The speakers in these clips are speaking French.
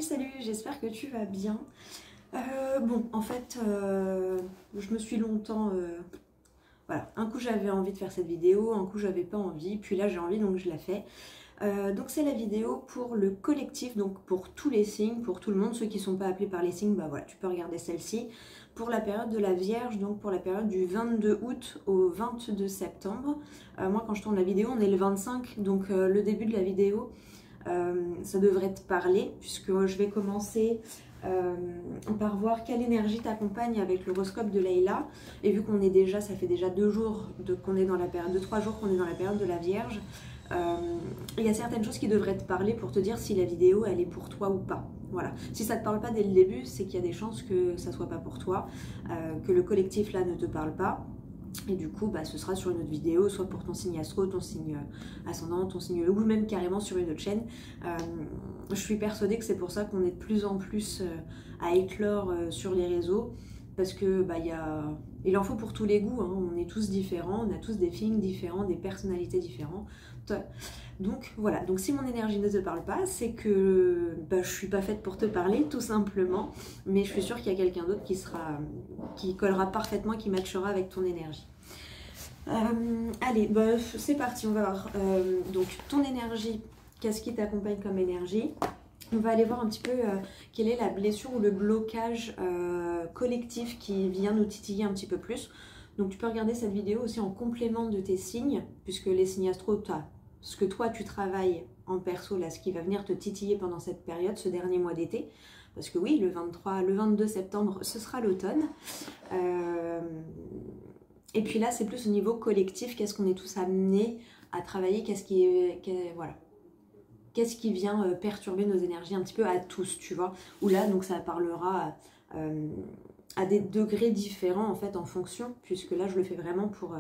Salut, j'espère que tu vas bien. Bon, en fait, je me suis longtemps... voilà, un coup j'avais envie de faire cette vidéo, un coup j'avais pas envie, puis là j'ai envie donc je la fais. Donc c'est la vidéo pour le collectif, donc pour tous les signes, pour tout le monde, ceux qui ne sont pas appelés par les signes, bah voilà, tu peux regarder celle-ci. Pour la période de la Vierge, donc pour la période du 22 août au 22 septembre. Moi quand je tourne la vidéo, on est le 25, donc le début de la vidéo, ça devrait te parler, puisque je vais commencer par voir quelle énergie t'accompagne avec l'horoscope de Leïla. Et vu qu'on est déjà, ça fait déjà 2 jours qu'on est dans la période, 2-3 jours qu'on est dans la période de la Vierge, il y a certaines choses qui devraient te parler pour te dire si la vidéo elle est pour toi ou pas. Voilà. Si ça te parle pas dès le début, c'est qu'il y a des chances que ça soit pas pour toi, que le collectif là ne te parle pas. Et du coup, bah, ce sera sur une autre vidéo, soit pour ton signe astro, ton signe ascendant, ton signe ou même carrément sur une autre chaîne. Je suis persuadée que c'est pour ça qu'on est de plus en plus à éclore sur les réseaux, parce que bah, il en faut pour tous les goûts, hein. On est tous différents, on a tous des feelings différents, des personnalités différentes. Donc voilà, donc si mon énergie ne te parle pas, c'est que bah, je suis pas faite pour te parler, tout simplement, mais je suis sûre qu'il y a quelqu'un d'autre qui collera parfaitement, qui matchera avec ton énergie. Allez, bah, c'est parti, on va voir. Donc ton énergie, qu'est-ce qui t'accompagne comme énergie? On va aller voir un petit peu quelle est la blessure ou le blocage collectif qui vient nous titiller un petit peu plus. Donc tu peux regarder cette vidéo aussi en complément de tes signes, puisque les signes astro, tu as ce que toi tu travailles en perso, là, ce qui va venir te titiller pendant cette période, ce dernier mois d'été. Parce que oui, le 22 septembre, ce sera l'automne. Et puis là, c'est plus au niveau collectif, qu'est-ce qu'on est tous amenés à travailler, qu'est-ce qui vient perturber nos énergies un petit peu à tous, tu vois. Où là, donc ça parlera à des degrés différents, en fait, en fonction, puisque là, je le fais vraiment pour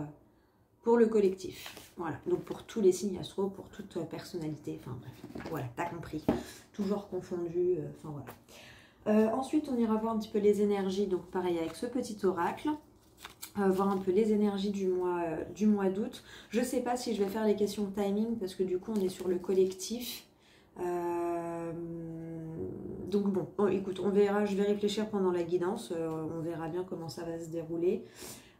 le collectif. Voilà, donc pour tous les signes astro, pour toute personnalité, enfin bref, voilà, t'as compris. Toujours confondu, enfin voilà. Ensuite, on ira voir un petit peu les énergies, donc pareil avec ce petit oracle. Voir un peu les énergies du mois d'août. Je sais pas si je vais faire les questions timing, parce que du coup, on est sur le collectif. Donc bon, écoute, on verra, je vais réfléchir pendant la guidance, on verra bien comment ça va se dérouler.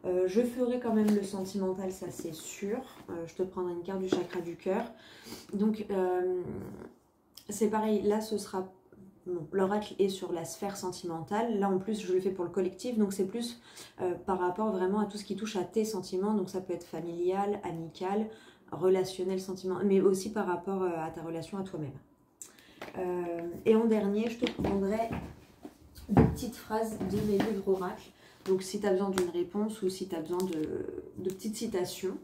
Je ferai quand même le sentimental, ça c'est sûr. Je te prendrai une carte du chakra du cœur. Donc c'est pareil, là ce sera... Bon, l'oracle est sur la sphère sentimentale. Là en plus je le fais pour le collectif, donc c'est plus par rapport vraiment à tout ce qui touche à tes sentiments. Donc ça peut être familial, amical, relationnel, sentimental, mais aussi par rapport à ta relation à toi-même. Et en dernier, je te prendrai des petites phrases de mes livres oracles. Donc si tu as besoin d'une réponse ou si tu as besoin de petites citations.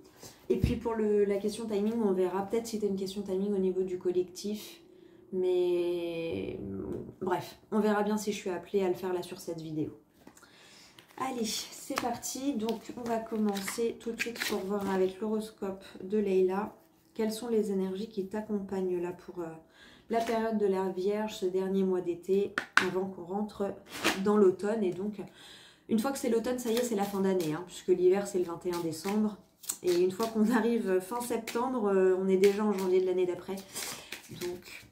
Et puis pour la question timing, on verra peut-être si tu as une question timing au niveau du collectif. Mais bref, on verra bien si je suis appelée à le faire là sur cette vidéo. Allez, c'est parti. Donc on va commencer tout de suite pour voir avec l'horoscope de Leïla. Quelles sont les énergies qui t'accompagnent là pour... la période de la Vierge, ce dernier mois d'été, avant qu'on rentre dans l'automne. Et donc, une fois que c'est l'automne, ça y est, c'est la fin d'année, hein, puisque l'hiver, c'est le 21 décembre. Et une fois qu'on arrive fin septembre, on est déjà en janvier de l'année d'après. Donc,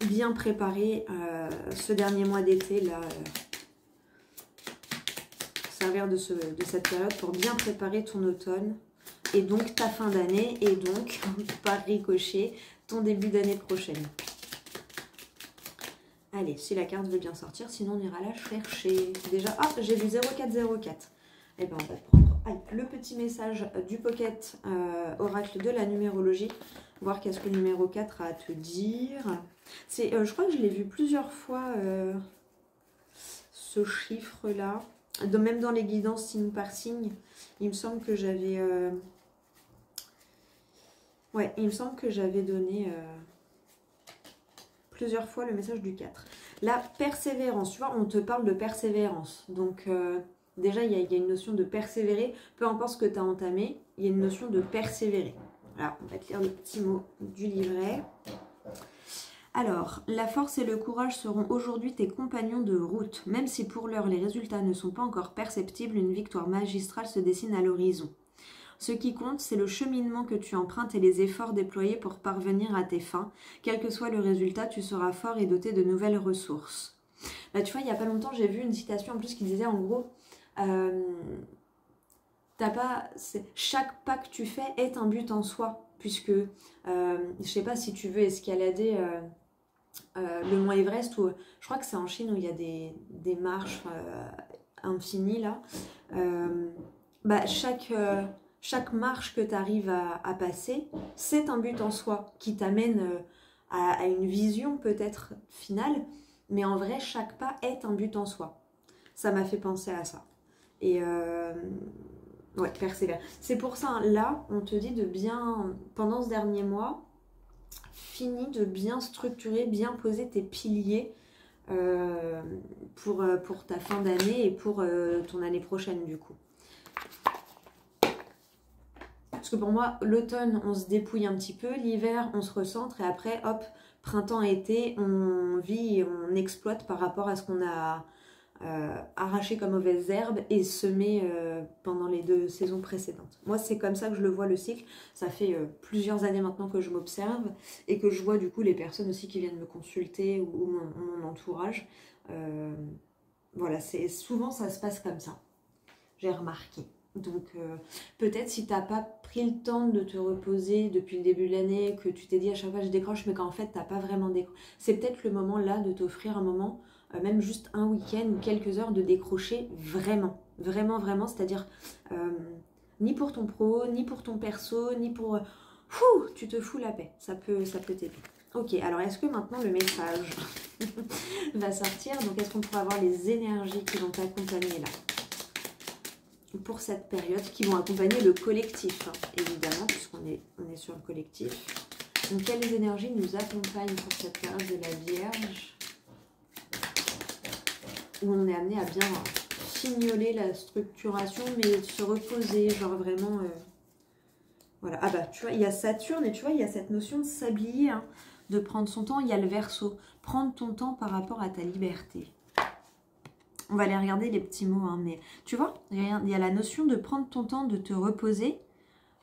bien préparer ce dernier mois d'été, là, servir de cette période pour bien préparer ton automne. Et donc, ta fin d'année, et donc, par ricochet, ton début d'année prochaine. Allez, si la carte veut bien sortir, sinon on ira la chercher. Déjà, ah, j'ai vu 0404. Eh bien, on va prendre le petit message du pocket oracle de la numérologie. Voir qu'est-ce que le numéro 4 a à te dire. Je crois que je l'ai vu plusieurs fois, ce chiffre-là. Même dans les guidances signe par signe, il me semble que j'avais... ouais, il me semble que j'avais donné plusieurs fois le message du 4. La persévérance, tu vois, on te parle de persévérance. Donc, déjà, il y a une notion de persévérer. Peu importe ce que tu as entamé, il y a une notion de persévérer. Alors, on va te lire le petit mot du livret. Alors, la force et le courage seront aujourd'hui tes compagnons de route. Même si pour l'heure, les résultats ne sont pas encore perceptibles, une victoire magistrale se dessine à l'horizon. Ce qui compte, c'est le cheminement que tu empruntes et les efforts déployés pour parvenir à tes fins. Quel que soit le résultat, tu seras fort et doté de nouvelles ressources. Bah, tu vois, il n'y a pas longtemps, j'ai vu une citation en plus qui disait en gros, chaque pas que tu fais est un but en soi. Puisque, je sais pas si tu veux escalader le mont Everest, ou je crois que c'est en Chine où il y a des marches infinies là. Bah, chaque marche que tu arrives à passer, c'est un but en soi qui t'amène à une vision peut-être finale, mais en vrai, chaque pas est un but en soi. Ça m'a fait penser à ça. Et ouais, persévère. C'est pour ça, là, on te dit de bien, pendant ce dernier mois, finis de bien structurer, bien poser tes piliers pour ta fin d'année et pour ton année prochaine, du coup. Parce que pour moi, l'automne, on se dépouille un petit peu, l'hiver, on se recentre, et après, hop, printemps, été, on vit et on exploite par rapport à ce qu'on a arraché comme mauvaises herbes et semé pendant les 2 saisons précédentes. Moi, c'est comme ça que je le vois, le cycle. Ça fait plusieurs années maintenant que je m'observe et que je vois du coup les personnes aussi qui viennent me consulter ou mon entourage. Voilà, souvent ça se passe comme ça. J'ai remarqué. Donc peut-être si tu n'as pas pris le temps de te reposer depuis le début de l'année, que tu t'es dit à chaque fois je décroche, mais qu'en fait tu n'as pas vraiment décroché, c'est peut-être le moment là de t'offrir un moment, même juste un week-end ou quelques heures de décrocher vraiment, vraiment, vraiment, c'est-à-dire ni pour ton pro, ni pour ton perso, ni pour... tu te fous la paix, ça peut t'aider. Ok, alors est-ce que maintenant le message va sortir? Donc est-ce qu'on pourra avoir les énergies qui vont t'accompagner là pour cette période, qui vont accompagner le collectif, hein, évidemment, puisqu'on est sur le collectif. Donc, quelles énergies nous accompagnent pour cette période de la Vierge, où on est amené à bien fignoler la structuration, mais se reposer, genre vraiment... voilà. Ah bah, tu vois, il y a Saturne, et tu vois, il y a cette notion de sablier, hein, de prendre son temps. Il y a le Verseau. Prendre ton temps par rapport à ta liberté. On va aller regarder les petits mots, hein, mais tu vois, il y a la notion de prendre ton temps, de te reposer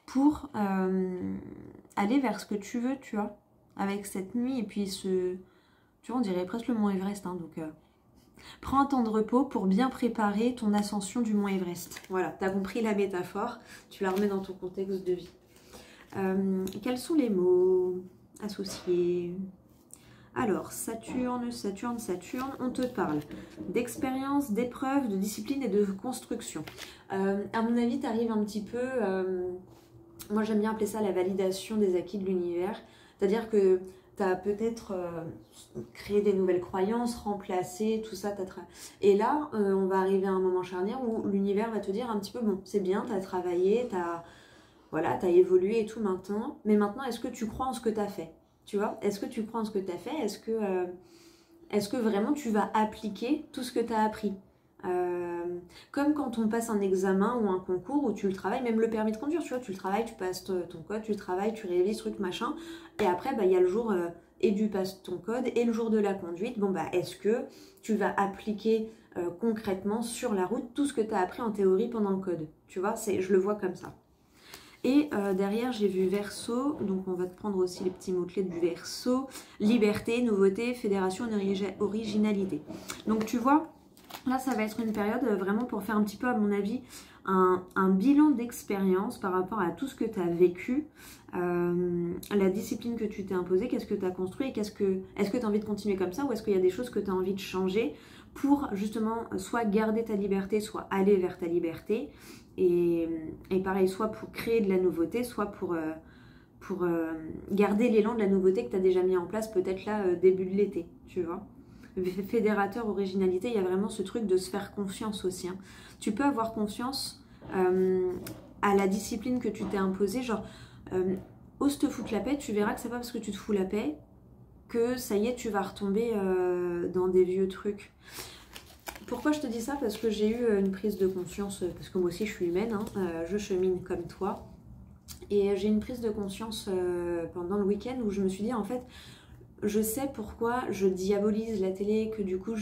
pour aller vers ce que tu veux, tu vois, avec cette nuit et puis tu vois, on dirait presque le mont Everest, hein, donc prends un temps de repos pour bien préparer ton ascension du mont Everest. Voilà, tu as compris la métaphore, tu la remets dans ton contexte de vie. Quels sont les mots associés ? Alors, Saturne, on te parle d'expérience, d'épreuve, de discipline et de construction. À mon avis, tu arrives un petit peu... moi, j'aime bien appeler ça la validation des acquis de l'univers. C'est-à-dire que tu as peut-être créé des nouvelles croyances, remplacé, tout ça. Et là, on va arriver à un moment charnière où l'univers va te dire un petit peu, bon, c'est bien, tu as travaillé, voilà, tu as évolué et tout maintenant. Mais maintenant, est-ce que tu crois en ce que tu as fait ? Tu vois, est-ce que tu crois en ce que tu as fait? Est-ce que vraiment tu vas appliquer tout ce que tu as appris? Comme quand on passe un examen ou un concours où tu le travailles, même le permis de conduire, tu vois, tu le travailles, tu passes ton code, tu le travailles, tu révises, truc, machin. Et après, bah, y a le jour et du passe ton code et le jour de la conduite. Bon, bah, est-ce que tu vas appliquer concrètement sur la route tout ce que tu as appris en théorie pendant le code? Tu vois, je le vois comme ça. Et derrière, j'ai vu Verseau, donc on va te prendre aussi les petits mots-clés du Verseau. Liberté, nouveauté, fédération, originalité. Donc tu vois, là ça va être une période vraiment pour faire un petit peu, à mon avis, un bilan d'expérience par rapport à tout ce que tu as vécu, la discipline que tu t'es imposée, qu'est-ce que tu as construit, est-ce que tu as envie de continuer comme ça ou est-ce qu'il y a des choses que tu as envie de changer pour justement soit garder ta liberté, soit aller vers ta liberté. Et pareil, soit pour créer de la nouveauté, soit pour garder l'élan de la nouveauté que tu as déjà mis en place, peut-être là, début de l'été, tu vois. Fédérateur, originalité, il y a vraiment ce truc de se faire confiance aussi. Hein. Tu peux avoir confiance à la discipline que tu t'es imposée, genre, ose te foutre la paix, tu verras que c'est pas parce que tu te fous la paix que ça y est, tu vas retomber dans des vieux trucs. Pourquoi je te dis ça? Parce que j'ai eu une prise de conscience, parce que moi aussi je suis humaine, hein, je chemine comme toi. Et j'ai une prise de conscience pendant le week-end où je me suis dit, en fait, je sais pourquoi je diabolise la télé, que du coup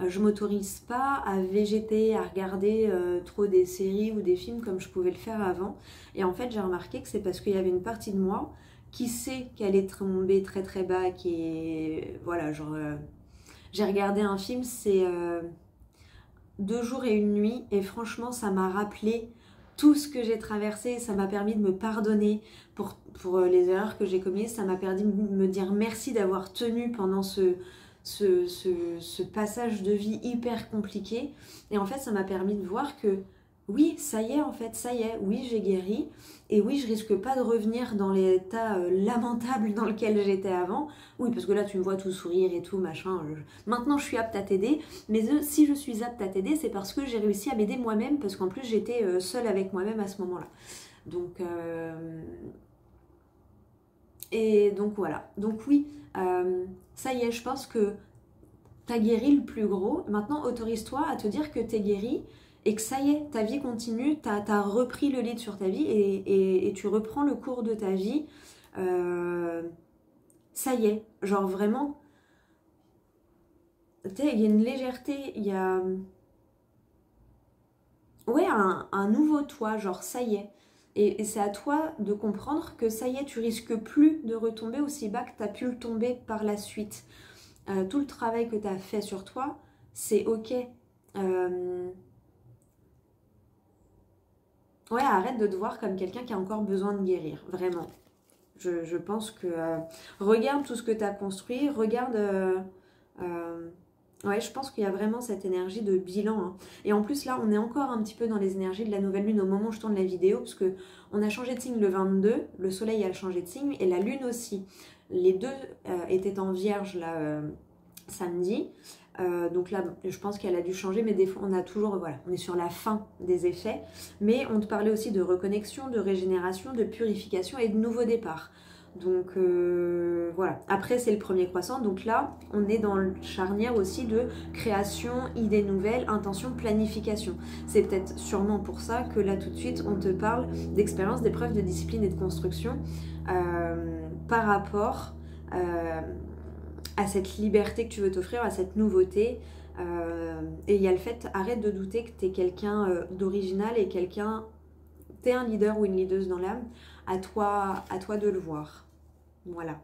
je m'autorise pas à végéter, à regarder trop des séries ou des films comme je pouvais le faire avant. Et en fait, j'ai remarqué que c'est parce qu'il y avait une partie de moi qui sait qu'elle est tombée très très bas, qui est... Voilà, genre... j'ai regardé un film, c'est 2 jours et 1 nuit, et franchement, ça m'a rappelé tout ce que j'ai traversé, ça m'a permis de me pardonner pour les erreurs que j'ai commises, ça m'a permis de me dire merci d'avoir tenu pendant ce passage de vie hyper compliqué. Et en fait, ça m'a permis de voir que oui, ça y est, en fait, ça y est, oui, j'ai guéri, et oui, je risque pas de revenir dans l'état lamentable dans lequel j'étais avant. Oui, parce que là, tu me vois tout sourire et tout, machin. Maintenant, je suis apte à t'aider, mais si je suis apte à t'aider, c'est parce que j'ai réussi à m'aider moi-même, parce qu'en plus, j'étais seule avec moi-même à ce moment-là. Donc, et donc voilà. Donc oui, ça y est, je pense que t'as guéri le plus gros. Maintenant, autorise-toi à te dire que t'es guéri et que ça y est, ta vie continue, t'as repris le lead sur ta vie et tu reprends le cours de ta vie. Ça y est, genre vraiment, tu sais, il y a une légèreté, il y a... Ouais, un nouveau toi, genre ça y est. Et c'est à toi de comprendre que ça y est, tu risques plus de retomber aussi bas que tu as pu le tomber par la suite. Tout le travail que tu as fait sur toi, c'est ok. Ouais, arrête de te voir comme quelqu'un qui a encore besoin de guérir, vraiment. Je pense que... regarde tout ce que tu as construit, regarde... ouais, je pense qu'il y a vraiment cette énergie de bilan. Hein. Et en plus, là, on est encore un petit peu dans les énergies de la nouvelle lune au moment où je tourne la vidéo, parce que on a changé de signe le 22, le soleil a changé de signe, et la lune aussi. Les deux étaient en vierge, là, samedi. Donc là, je pense qu'elle a dû changer, mais des fois, on a toujours, voilà, on est sur la fin des effets. Mais on te parlait aussi de reconnexion, de régénération, de purification et de nouveau départ. Donc voilà. Après, c'est le premier croissant. Donc là, on est dans le charnière aussi de création, idées nouvelles, intention, planification. C'est peut-être sûrement pour ça que là, tout de suite, on te parle d'expérience, d'épreuve, de discipline et de construction par rapport à cette liberté que tu veux t'offrir, à cette nouveauté. Et il y a le fait, arrête de douter que tu es quelqu'un d'original et quelqu'un, tu es un leader ou une leaduse dans l'âme, à toi de le voir. Voilà.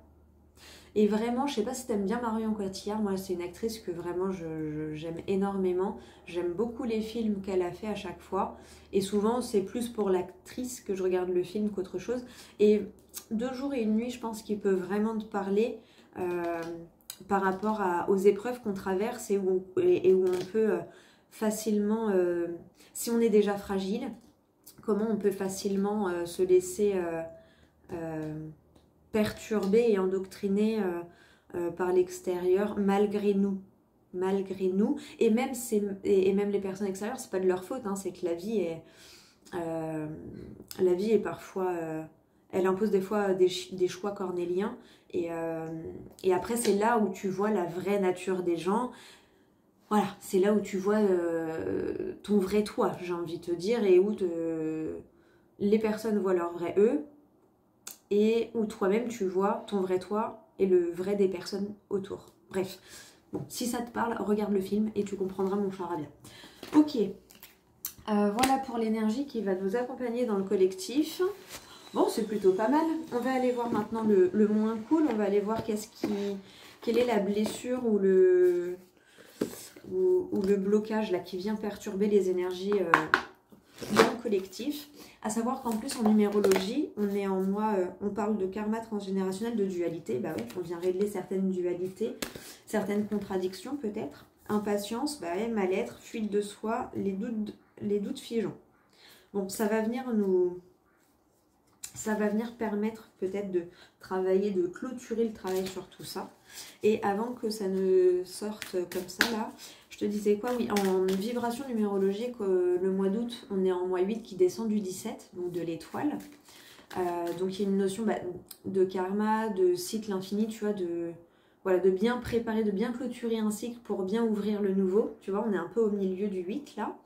Et vraiment, je sais pas si tu aimes bien Marion Cotillard, moi c'est une actrice que vraiment j'aime énormément. J'aime beaucoup les films qu'elle a fait à chaque fois. Et souvent c'est plus pour l'actrice que je regarde le film qu'autre chose. Et 2 jours et 1 nuit, je pense qu'il peut vraiment te parler par rapport aux épreuves qu'on traverse et où on peut facilement, si on est déjà fragile, comment on peut facilement se laisser perturber et endoctriner par l'extérieur malgré nous. Malgré nous. Et même les personnes extérieures, c'est pas de leur faute, hein, c'est que la vie est parfois... elle impose des fois des choix cornéliens. Et après, c'est là où tu vois la vraie nature des gens. Voilà, c'est là où tu vois ton vrai toi, j'ai envie de te dire, et où les personnes voient leur vrai eux, et où toi-même tu vois ton vrai toi et le vrai des personnes autour. Bref, bon, si ça te parle, regarde le film et tu comprendras mon charabia. Ok, voilà pour l'énergie qui va nous accompagner dans le collectif. Bon, c'est plutôt pas mal. On va aller voir maintenant le moins cool. On va aller voir quelle est la blessure ou le blocage là qui vient perturber les énergies dans le collectif. À savoir qu'en plus en numérologie, on est en mois, on parle de karma transgénérationnel, de dualité. Bah oui, on vient régler certaines dualités, certaines contradictions peut-être. Impatience, bah ouais, mal-être, fuite de soi, les doutes figeants. Bon, ça va venir permettre peut-être de travailler, de clôturer le travail sur tout ça. Et avant que ça ne sorte comme ça là, je te disais quoi? Oui, en vibration numérologique, le mois d'août, on est en mois 8 qui descend du 17, donc de l'étoile. Donc il y a une notion de karma, de cycle infini, tu vois, voilà, de bien préparer, de bien clôturer un cycle pour bien ouvrir le nouveau. Tu vois, on est un peu au milieu du 8 là.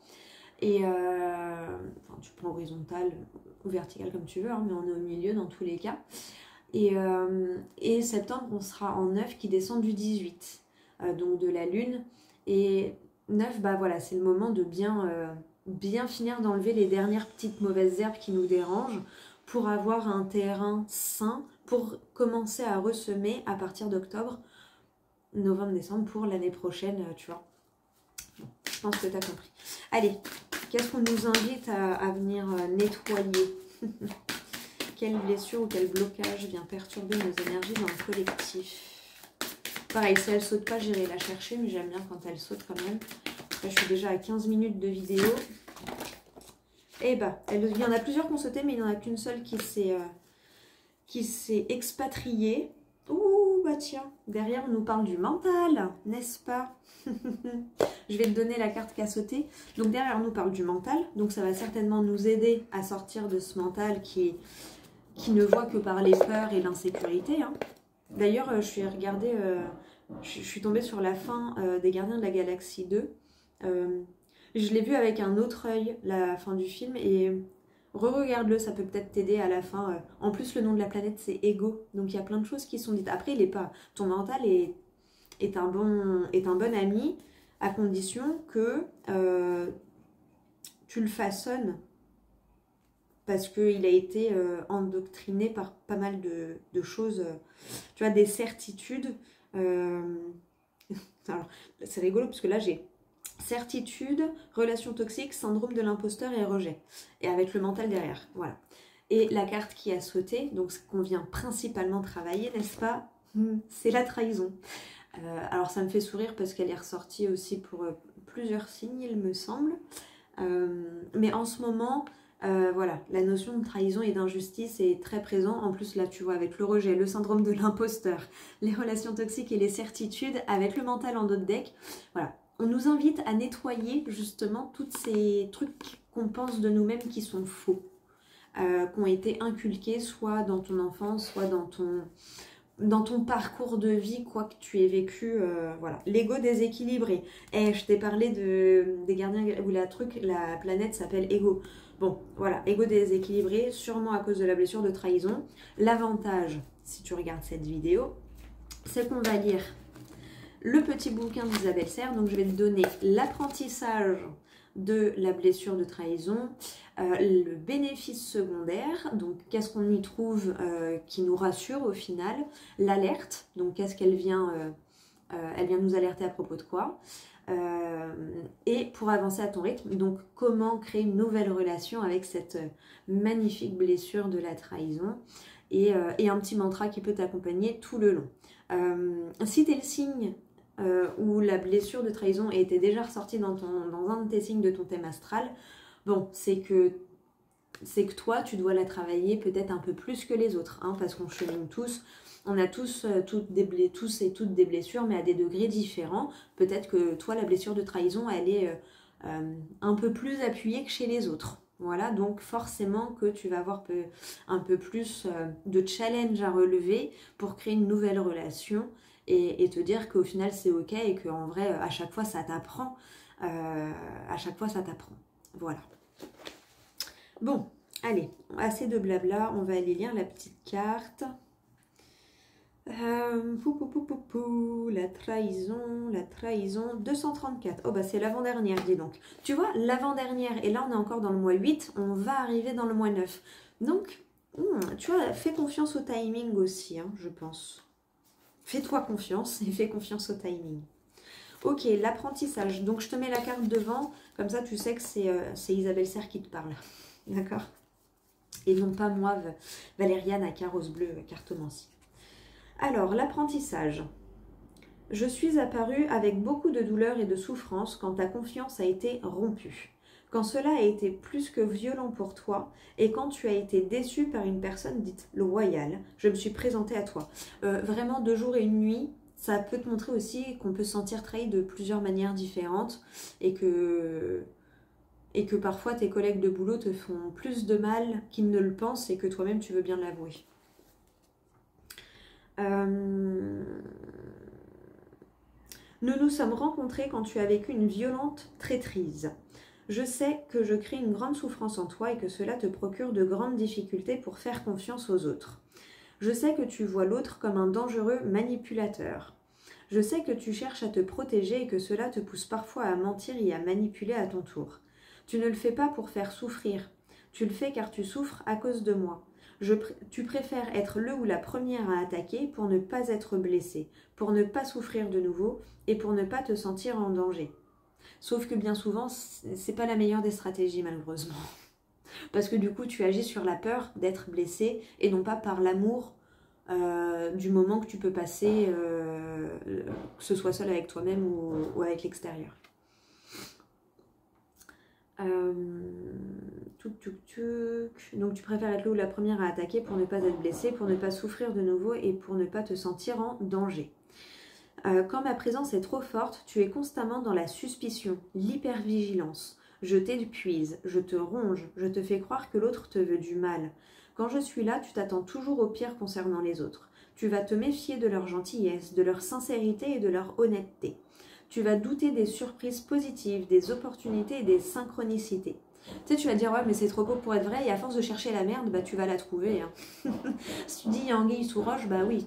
Et enfin, tu prends horizontal ou vertical comme tu veux, hein, mais on est au milieu dans tous les cas. Et septembre, on sera en 9 qui descend du 18, donc de la lune. Et 9, bah voilà, c'est le moment de bien finir d'enlever les dernières petites mauvaises herbes qui nous dérangent pour avoir un terrain sain pour commencer à ressemer à partir d'octobre, novembre, décembre pour l'année prochaine, tu vois. Bon, je pense que tu as compris. Allez, qu'est-ce qu'on nous invite à venir nettoyer? Quelle blessure ou quel blocage vient perturber nos énergies dans le collectif? Pareil, si elle saute pas, j'irai la chercher, mais j'aime bien quand elle saute quand même. Là, je suis déjà à 15 minutes de vidéo. Et bah, il y en a plusieurs qui ont sauté, mais il n'y en a qu'une seule qui s'est expatriée. Ouh, bah tiens, derrière on nous parle du mental, n'est-ce pas? Je vais te donner la carte qui a sauté. Donc derrière on nous parle du mental, donc ça va certainement nous aider à sortir de ce mental qui ne voit que par les peurs et l'insécurité. Hein. D'ailleurs, je suis tombée sur la fin des Gardiens de la Galaxie 2. Je l'ai vu avec un autre œil, la fin du film, et re-regarde-le, ça peut peut-être t'aider à la fin. En plus, le nom de la planète, c'est Ego, donc il y a plein de choses qui sont dites. Après, il est pas... Ton mental est un bon ami, à condition que tu le façonnes, parce qu'il a été endoctriné par pas mal de choses, tu vois, des certitudes. Alors, c'est rigolo, parce que là, j'ai certitude, relation toxique, syndrome de l'imposteur et rejet. Et avec le mental derrière, voilà. Et la carte qui a sauté, donc ce qu'on vient principalement travailler, n'est-ce pas? C'est la trahison. Alors ça me fait sourire parce qu'elle est ressortie aussi pour plusieurs signes, il me semble. Mais en ce moment, voilà, la notion de trahison et d'injustice est très présente. En plus, là, tu vois, avec le rejet, le syndrome de l'imposteur, les relations toxiques et les certitudes, avec le mental en d'autres decks, voilà. On nous invite à nettoyer justement tous ces trucs qu'on pense de nous-mêmes qui sont faux, qui ont été inculqués soit dans ton enfance, soit dans ton parcours de vie, quoi que tu aies vécu, voilà. L'ego déséquilibré. Et je t'ai parlé des gardiens, où la planète s'appelle Ego. Bon, voilà, ego déséquilibré, sûrement à cause de la blessure de trahison. L'avantage, si tu regardes cette vidéo, c'est qu'on va lire le petit bouquin d'Isabelle Serre. Donc je vais te donner l'apprentissage de la blessure de trahison, le bénéfice secondaire, donc qu'est-ce qu'on y trouve qui nous rassure au final, l'alerte, donc qu'est-ce qu'elle vient, elle vient nous alerter à propos de quoi, et pour avancer à ton rythme, donc comment créer une nouvelle relation avec cette magnifique blessure de la trahison, et un petit mantra qui peut t'accompagner tout le long. Si tu es le signe où la blessure de trahison était déjà ressortie dans un de tes signes de ton thème astral, bon, c'est que toi, tu dois la travailler peut-être un peu plus que les autres, hein, parce qu'on chemine tous, on a tous et toutes des blessures, mais à des degrés différents. Peut-être que toi, la blessure de trahison, elle est un peu plus appuyée que chez les autres. Voilà, donc forcément que tu vas avoir un peu plus de challenge à relever pour créer une nouvelle relation et te dire qu'au final c'est ok et qu'en vrai à chaque fois ça t'apprend. Voilà. Bon, allez, assez de blabla, on va aller lire la petite carte. La trahison, 234. Oh bah c'est l'avant-dernière, dis donc. Tu vois, l'avant-dernière, et là on est encore dans le mois 8, on va arriver dans le mois 9. Donc, tu vois, fais confiance au timing aussi, hein, je pense. Fais-toi confiance et fais confiance au timing. Ok, l'apprentissage. Donc je te mets la carte devant, comme ça tu sais que c'est Isabelle Serre qui te parle. D'accord? Et non pas moi, Valériane à carrosse bleue, cartomancie. Alors, l'apprentissage. Je suis apparue avec beaucoup de douleur et de souffrance quand ta confiance a été rompue. Quand cela a été plus que violent pour toi et quand tu as été déçu par une personne dite loyale, je me suis présentée à toi. Vraiment, 2 jours et 1 nuit, ça peut te montrer aussi qu'on peut se sentir trahi de plusieurs manières différentes et que parfois tes collègues de boulot te font plus de mal qu'ils ne le pensent et que toi-même tu veux bien l'avouer. Nous nous sommes rencontrés quand tu as vécu une violente traîtrise. Je sais que je crée une grande souffrance en toi et que cela te procure de grandes difficultés pour faire confiance aux autres. Je sais que tu vois l'autre comme un dangereux manipulateur. Je sais que tu cherches à te protéger et que cela te pousse parfois à mentir et à manipuler à ton tour. Tu ne le fais pas pour faire souffrir. Tu le fais car tu souffres à cause de moi. Tu préfères être le ou la première à attaquer pour ne pas être blessé, pour ne pas souffrir de nouveau et pour ne pas te sentir en danger. Sauf que bien souvent, c'est pas la meilleure des stratégies malheureusement. Parce que du coup, tu agis sur la peur d'être blessé et non pas par l'amour du moment que tu peux passer, que ce soit seul avec toi-même ou avec l'extérieur. Donc tu préfères être le ou la première à attaquer pour ne pas être blessé, pour ne pas souffrir de nouveau et pour ne pas te sentir en danger. Quand ma présence est trop forte, tu es constamment dans la suspicion, l'hypervigilance. Je t'épuise, je te ronge, je te fais croire que l'autre te veut du mal. Quand je suis là, tu t'attends toujours au pire concernant les autres. Tu vas te méfier de leur gentillesse, de leur sincérité et de leur honnêteté. Tu vas douter des surprises positives, des opportunités et des synchronicités. Tu sais, tu vas dire, ouais, mais c'est trop beau pour être vrai, et à force de chercher la merde, bah tu vas la trouver. Hein. Si tu dis, il y a anguille sous roche, bah oui,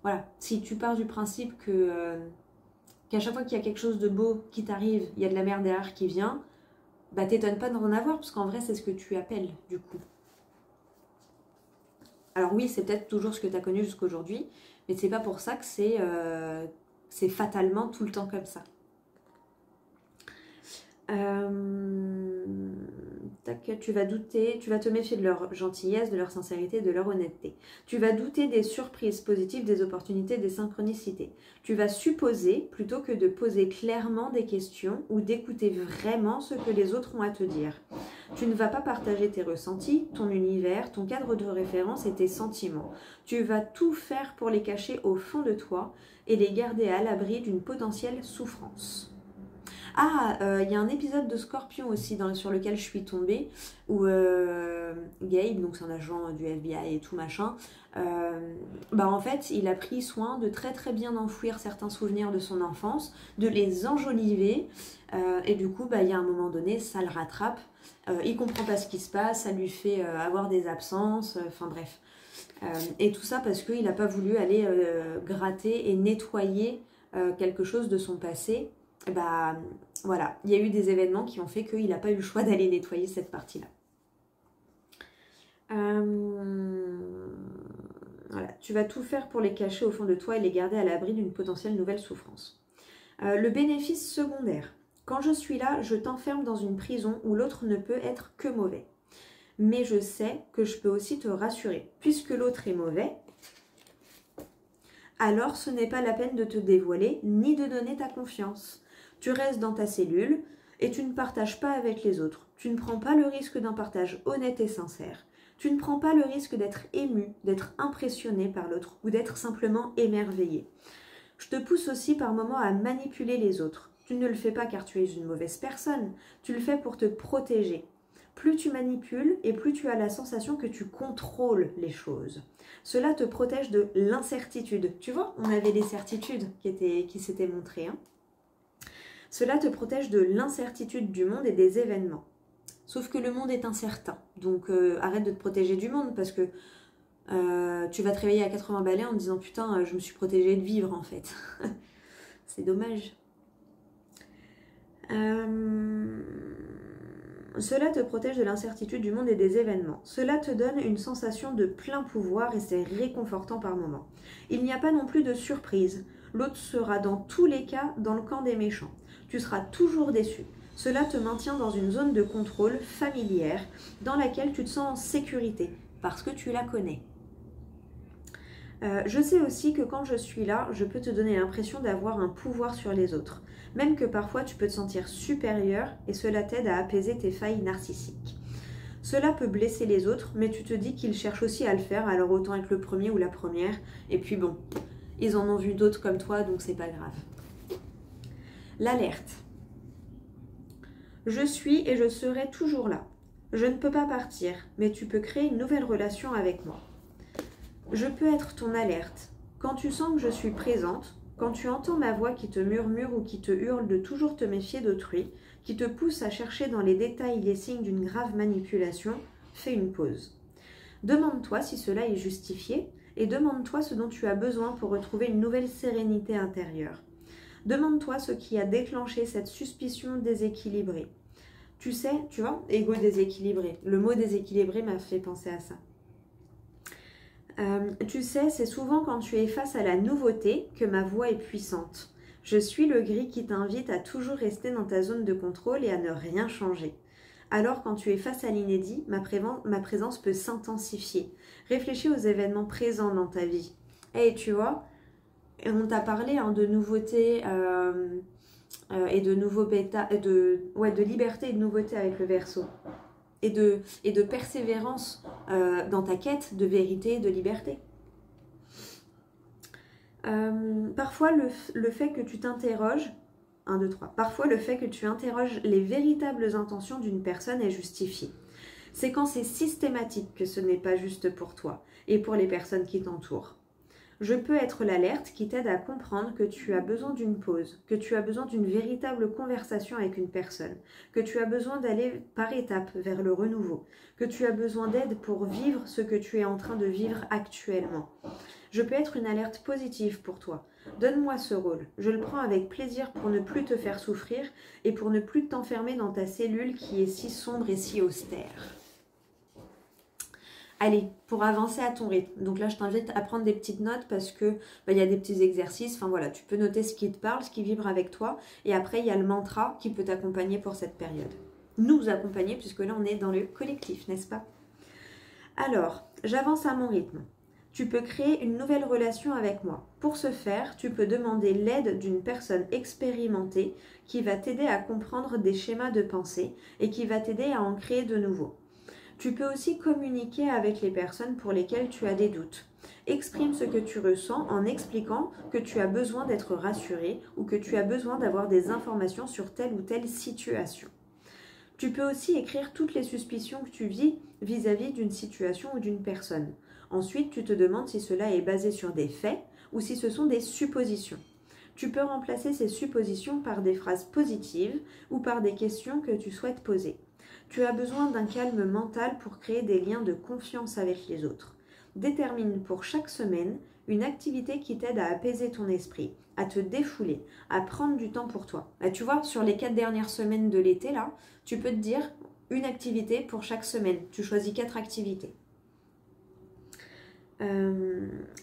voilà. Si tu pars du principe qu'à chaque fois qu'il y a quelque chose de beau qui t'arrive, il y a de la merde derrière qui vient, bah t'étonnes pas d'en avoir, parce qu'en vrai, c'est ce que tu appelles, du coup. Alors oui, c'est peut-être toujours ce que tu as connu jusqu'aujourd'hui, mais c'est pas pour ça que c'est fatalement tout le temps comme ça. Tu vas douter, tu vas te méfier de leur gentillesse, de leur sincérité, de leur honnêteté. Tu vas douter des surprises positives, des opportunités, des synchronicités. Tu vas supposer plutôt que de poser clairement des questions ou d'écouter vraiment ce que les autres ont à te dire. Tu ne vas pas partager tes ressentis, ton univers, ton cadre de référence et tes sentiments. Tu vas tout faire pour les cacher au fond de toi et les garder à l'abri d'une potentielle souffrance. Ah, il y a un épisode de Scorpion aussi sur lequel je suis tombée, où Gabe, donc c'est un agent du FBI et tout machin, en fait, il a pris soin de très très bien enfouir certains souvenirs de son enfance, de les enjoliver, et du coup, il y a un moment donné, ça le rattrape, il comprend pas ce qui se passe, ça lui fait avoir des absences, enfin bref. Et tout ça parce qu'il n'a pas voulu aller gratter et nettoyer quelque chose de son passé. Voilà, il y a eu des événements qui ont fait qu'il n'a pas eu le choix d'aller nettoyer cette partie-là. Voilà, tu vas tout faire pour les cacher au fond de toi et les garder à l'abri d'une potentielle nouvelle souffrance. Le bénéfice secondaire. Quand je suis là, je t'enferme dans une prison où l'autre ne peut être que mauvais. Mais je sais que je peux aussi te rassurer. Puisque l'autre est mauvais, alors ce n'est pas la peine de te dévoiler ni de donner ta confiance. Tu restes dans ta cellule et tu ne partages pas avec les autres. Tu ne prends pas le risque d'un partage honnête et sincère. Tu ne prends pas le risque d'être ému, d'être impressionné par l'autre ou d'être simplement émerveillé. Je te pousse aussi par moments à manipuler les autres. Tu ne le fais pas car tu es une mauvaise personne. Tu le fais pour te protéger. Plus tu manipules et plus tu as la sensation que tu contrôles les choses. Cela te protège de l'incertitude. Tu vois, on avait les certitudes qui s'étaient montrées. Hein. Cela te protège de l'incertitude du monde et des événements. Sauf que le monde est incertain. Donc arrête de te protéger du monde parce que tu vas te réveiller à 80 balais en te disant « Putain, je me suis protégée de vivre en fait. » C'est dommage. Cela te protège de l'incertitude du monde et des événements. Cela te donne une sensation de plein pouvoir et c'est réconfortant par moments. Il n'y a pas non plus de surprise. L'autre sera dans tous les cas dans le camp des méchants. Tu seras toujours déçu. Cela te maintient dans une zone de contrôle familière dans laquelle tu te sens en sécurité parce que tu la connais. Je sais aussi que quand je suis là, je peux te donner l'impression d'avoir un pouvoir sur les autres. Même que parfois tu peux te sentir supérieur et cela t'aide à apaiser tes failles narcissiques. Cela peut blesser les autres, mais tu te dis qu'ils cherchent aussi à le faire, alors autant être le premier ou la première. Et puis bon, ils en ont vu d'autres comme toi, donc c'est pas grave. L'alerte. Je suis et je serai toujours là. Je ne peux pas partir, mais tu peux créer une nouvelle relation avec moi. Je peux être ton alerte. Quand tu sens que je suis présente, quand tu entends ma voix qui te murmure ou qui te hurle de toujours te méfier d'autrui, qui te pousse à chercher dans les détails les signes d'une grave manipulation, fais une pause. Demande-toi si cela est justifié et demande-toi ce dont tu as besoin pour retrouver une nouvelle sérénité intérieure. Demande-toi ce qui a déclenché cette suspicion déséquilibrée. Tu sais, tu vois, ego déséquilibré. Le mot déséquilibré m'a fait penser à ça. Tu sais, c'est souvent quand tu es face à la nouveauté que ma voix est puissante. Je suis le gris qui t'invite à toujours rester dans ta zone de contrôle et à ne rien changer. Alors quand tu es face à l'inédit, ma présence peut s'intensifier. Réfléchis aux événements présents dans ta vie. Et tu vois, on t'a parlé de nouveautés et de nouveaux bêta, de liberté et de nouveauté avec le Verseau. Et de persévérance dans ta quête de vérité et de liberté. Parfois, le fait que tu t'interroges, 1, 2, 3, parfois le fait que tu interroges les véritables intentions d'une personne est justifié. C'est quand c'est systématique que ce n'est pas juste pour toi et pour les personnes qui t'entourent. Je peux être l'alerte qui t'aide à comprendre que tu as besoin d'une pause, que tu as besoin d'une véritable conversation avec une personne, que tu as besoin d'aller par étapes vers le renouveau, que tu as besoin d'aide pour vivre ce que tu es en train de vivre actuellement. Je peux être une alerte positive pour toi. Donne-moi ce rôle. Je le prends avec plaisir pour ne plus te faire souffrir et pour ne plus t'enfermer dans ta cellule qui est si sombre et si austère. Allez, pour avancer à ton rythme. Donc là, je t'invite à prendre des petites notes parce que y a des petits exercices. Enfin voilà, tu peux noter ce qui te parle, ce qui vibre avec toi. Et après, il y a le mantra qui peut t'accompagner pour cette période. Nous accompagner, puisque là, on est dans le collectif, n'est-ce pas? Alors, j'avance à mon rythme. Tu peux créer une nouvelle relation avec moi. Pour ce faire, tu peux demander l'aide d'une personne expérimentée qui va t'aider à comprendre des schémas de pensée et qui va t'aider à en créer de nouveaux. Tu peux aussi communiquer avec les personnes pour lesquelles tu as des doutes. Exprime ce que tu ressens en expliquant que tu as besoin d'être rassuré ou que tu as besoin d'avoir des informations sur telle ou telle situation. Tu peux aussi écrire toutes les suspicions que tu vis vis-à-vis d'une situation ou d'une personne. Ensuite, tu te demandes si cela est basé sur des faits ou si ce sont des suppositions. Tu peux remplacer ces suppositions par des phrases positives ou par des questions que tu souhaites poser. Tu as besoin d'un calme mental pour créer des liens de confiance avec les autres. Détermine pour chaque semaine une activité qui t'aide à apaiser ton esprit, à te défouler, à prendre du temps pour toi. Là, tu vois, sur les 4 dernières semaines de l'été, là, tu peux te dire une activité pour chaque semaine. Tu choisis 4 activités.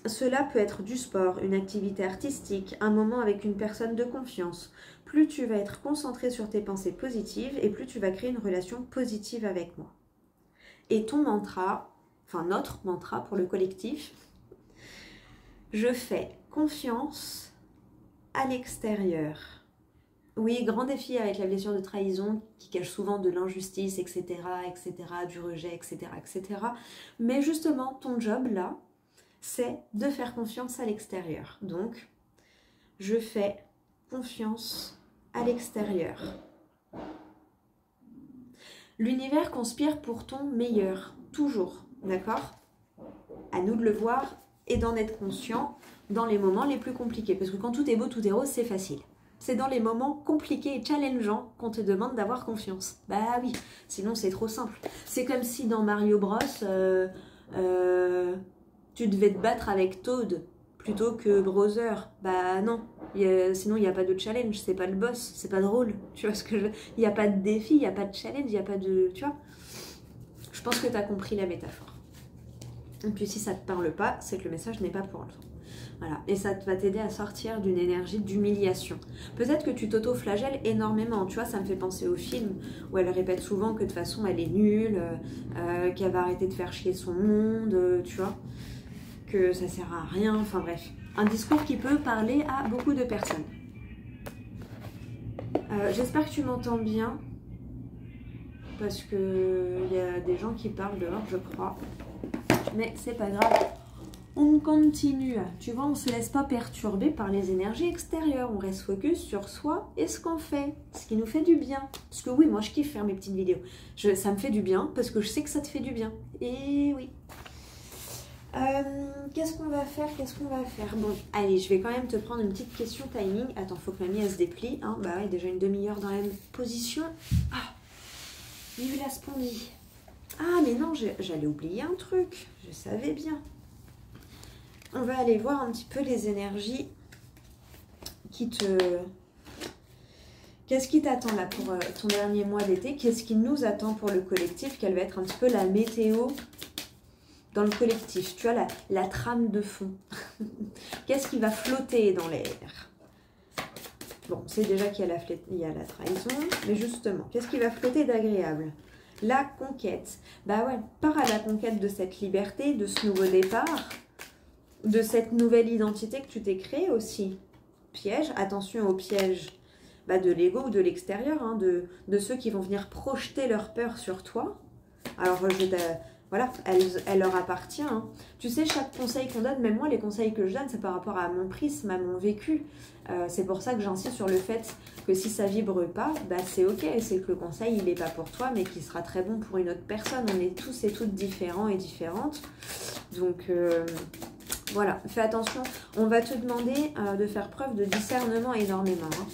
Cela peut être du sport, une activité artistique, un moment avec une personne de confiance. Plus tu vas être concentré sur tes pensées positives et plus tu vas créer une relation positive avec moi. Et ton mantra, enfin notre mantra pour le collectif, je fais confiance à l'extérieur. Oui, grand défi avec la blessure de trahison qui cache souvent de l'injustice, etc., du rejet, etc. Mais justement, ton job là, c'est de faire confiance à l'extérieur. Donc, je fais confiance à l'extérieur. L'univers conspire pour ton meilleur, toujours, d'accord? À nous de le voir et d'en être conscient dans les moments les plus compliqués. Parce que quand tout est beau, tout est rose, c'est facile. C'est dans les moments compliqués et challengeants qu'on te demande d'avoir confiance. Bah oui, sinon c'est trop simple. C'est comme si dans Mario Bros, tu devais te battre avec Toad plutôt que Browser. Bah non, sinon il n'y a pas de challenge, c'est pas le boss, c'est pas drôle. Tu vois ce que je veux dire? Il n'y a pas de défi, il n'y a pas de challenge, il n'y a pas de... Tu vois? Je pense que tu as compris la métaphore. Et puis si ça ne te parle pas, c'est que le message n'est pas pour toi. Voilà. Et ça va t'aider à sortir d'une énergie d'humiliation. Peut-être que tu t'auto-flagelles énormément. Tu vois, ça me fait penser au film où elle répète souvent que de toute façon elle est nulle, qu'elle va arrêter de faire chier son monde, tu vois, que ça sert à rien. Enfin bref, un discours qui peut parler à beaucoup de personnes. J'espère que tu m'entends bien parce que il y a des gens qui parlent dehors, je crois. Mais c'est pas grave. On continue, tu vois, on ne se laisse pas perturber par les énergies extérieures, on reste focus sur soi et ce qu'on fait, ce qui nous fait du bien. Parce que oui, moi je kiffe faire mes petites vidéos, ça me fait du bien parce que je sais que ça te fait du bien. Et oui. Qu'est-ce qu'on va faire? Bon, allez, je vais quand même te prendre une petite question timing. Attends, faut que mamie elle se déplie, hein. Bah ouais, déjà une demi-heure dans la même position. Ah, vive la spondie. Ah mais non, j'allais oublier un truc, je savais bien. On va aller voir un petit peu les énergies qui te... Qu'est-ce qui t'attend là pour ton dernier mois d'été? Qu'est-ce qui nous attend pour le collectif? Quelle va être un petit peu la météo dans le collectif? Tu vois, la trame de fond. Qu'est-ce qui va flotter dans l'air? Bon, c'est déjà qu'il y a la trahison, mais justement, qu'est-ce qui va flotter d'agréable? La conquête. Bah ouais, pars à la conquête de cette liberté, de ce nouveau départ, de cette nouvelle identité que tu t'es créée aussi. Piège, attention aux pièges de l'ego ou de l'extérieur, hein, de ceux qui vont venir projeter leur peur sur toi. Alors, voilà, elle leur appartient. Hein. Tu sais, chaque conseil qu'on donne, même moi, les conseils que je donne, c'est par rapport à mon prisme, à mon vécu. C'est pour ça que j'insiste sur le fait que si ça vibre pas, bah c'est ok, c'est que le conseil, il n'est pas pour toi, mais qu'il sera très bon pour une autre personne. On est tous et toutes différents et différentes. Donc, voilà, fais attention. On va te demander de faire preuve de discernement énormément. Hein.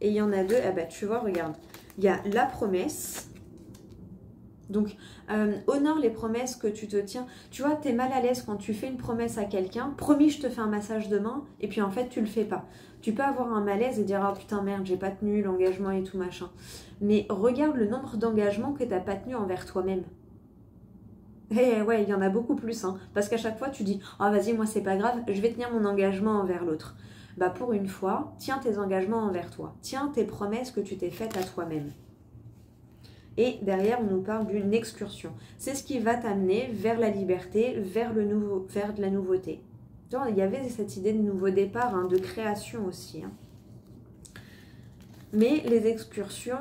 Et il y en a deux, ah bah tu vois, regarde. Il y a la promesse. Donc, honore les promesses que tu te tiens. Tu vois, tu es mal à l'aise quand tu fais une promesse à quelqu'un. Promis, je te fais un massage demain. Et puis, en fait, tu le fais pas. Tu peux avoir un malaise et dire « Oh putain, merde, j'ai pas tenu l'engagement et tout machin. » Mais regarde le nombre d'engagements que tu n'as pas tenu envers toi-même. Eh ouais, il y en a beaucoup plus. Hein, parce qu'à chaque fois, tu dis « Oh, vas-y, moi, c'est pas grave. Je vais tenir mon engagement envers l'autre. » Bah, pour une fois, tiens tes engagements envers toi. Tiens tes promesses que tu t'es faites à toi-même. Et derrière, on nous parle d'une excursion. C'est ce qui va t'amener vers la liberté, vers de la nouveauté. Genre, il y avait cette idée de nouveau départ, hein, de création aussi. Hein. Mais les excursions,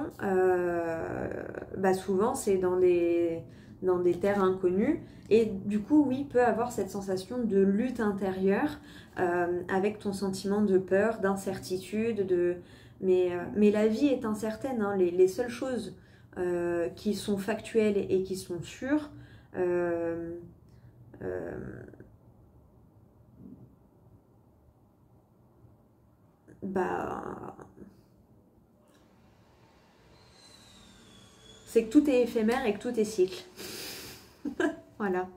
souvent, c'est dans des terres inconnues. Et du coup, oui, peut avoir cette sensation de lutte intérieure avec ton sentiment de peur, d'incertitude. Mais la vie est incertaine. Hein. Les seules choses qui sont factuelles et qui sont sûres, c'est que tout est éphémère et que tout est cycle. Voilà.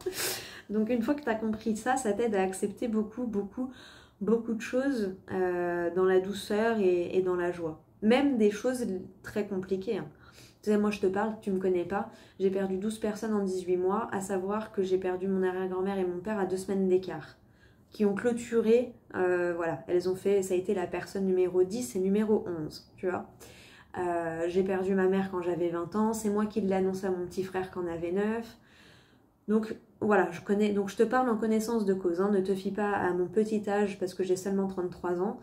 Donc une fois que tu as compris ça, ça t'aide à accepter beaucoup de choses dans la douceur et dans la joie. Même des choses très compliquées. Hein. Tu sais, moi je te parle, tu me connais pas, j'ai perdu 12 personnes en 18 mois, à savoir que j'ai perdu mon arrière-grand-mère et mon père à 2 semaines d'écart, qui ont clôturé, voilà, elles ont fait, ça a été la personne numéro 10 et numéro 11, tu vois. J'ai perdu ma mère quand j'avais 20 ans, c'est moi qui l'ai annoncé à mon petit frère quand on avait 9. Donc voilà, donc je te parle en connaissance de cause, hein, ne te fie pas à mon petit âge parce que j'ai seulement 33 ans,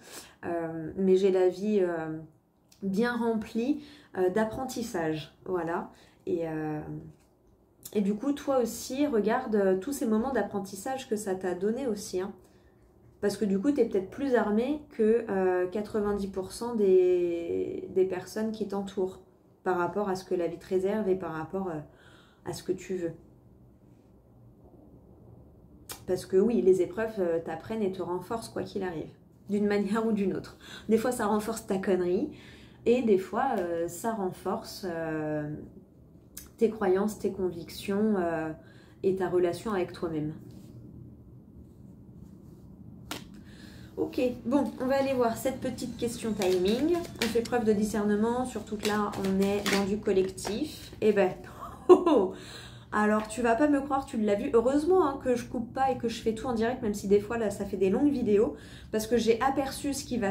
mais j'ai la vie bien remplie d'apprentissage, voilà. Et du coup, toi aussi, regarde tous ces moments d'apprentissage que ça t'a donné aussi, hein. Parce que du coup, tu es peut-être plus armé que 90% des personnes qui t'entourent par rapport à ce que la vie te réserve et par rapport à ce que tu veux. Parce que oui, les épreuves t'apprennent et te renforcent quoi qu'il arrive, d'une manière ou d'une autre. Des fois, ça renforce ta connerie et des fois, ça renforce tes croyances, tes convictions et ta relation avec toi-même. Ok, bon, on va aller voir cette petite question timing. On fait preuve de discernement, surtout que là, on est dans du collectif. Et ben, alors tu vas pas me croire, tu l'as vu. Heureusement hein, que je coupe pas et que je fais tout en direct, même si des fois, là, ça fait des longues vidéos. Parce que j'ai aperçu ce qui va...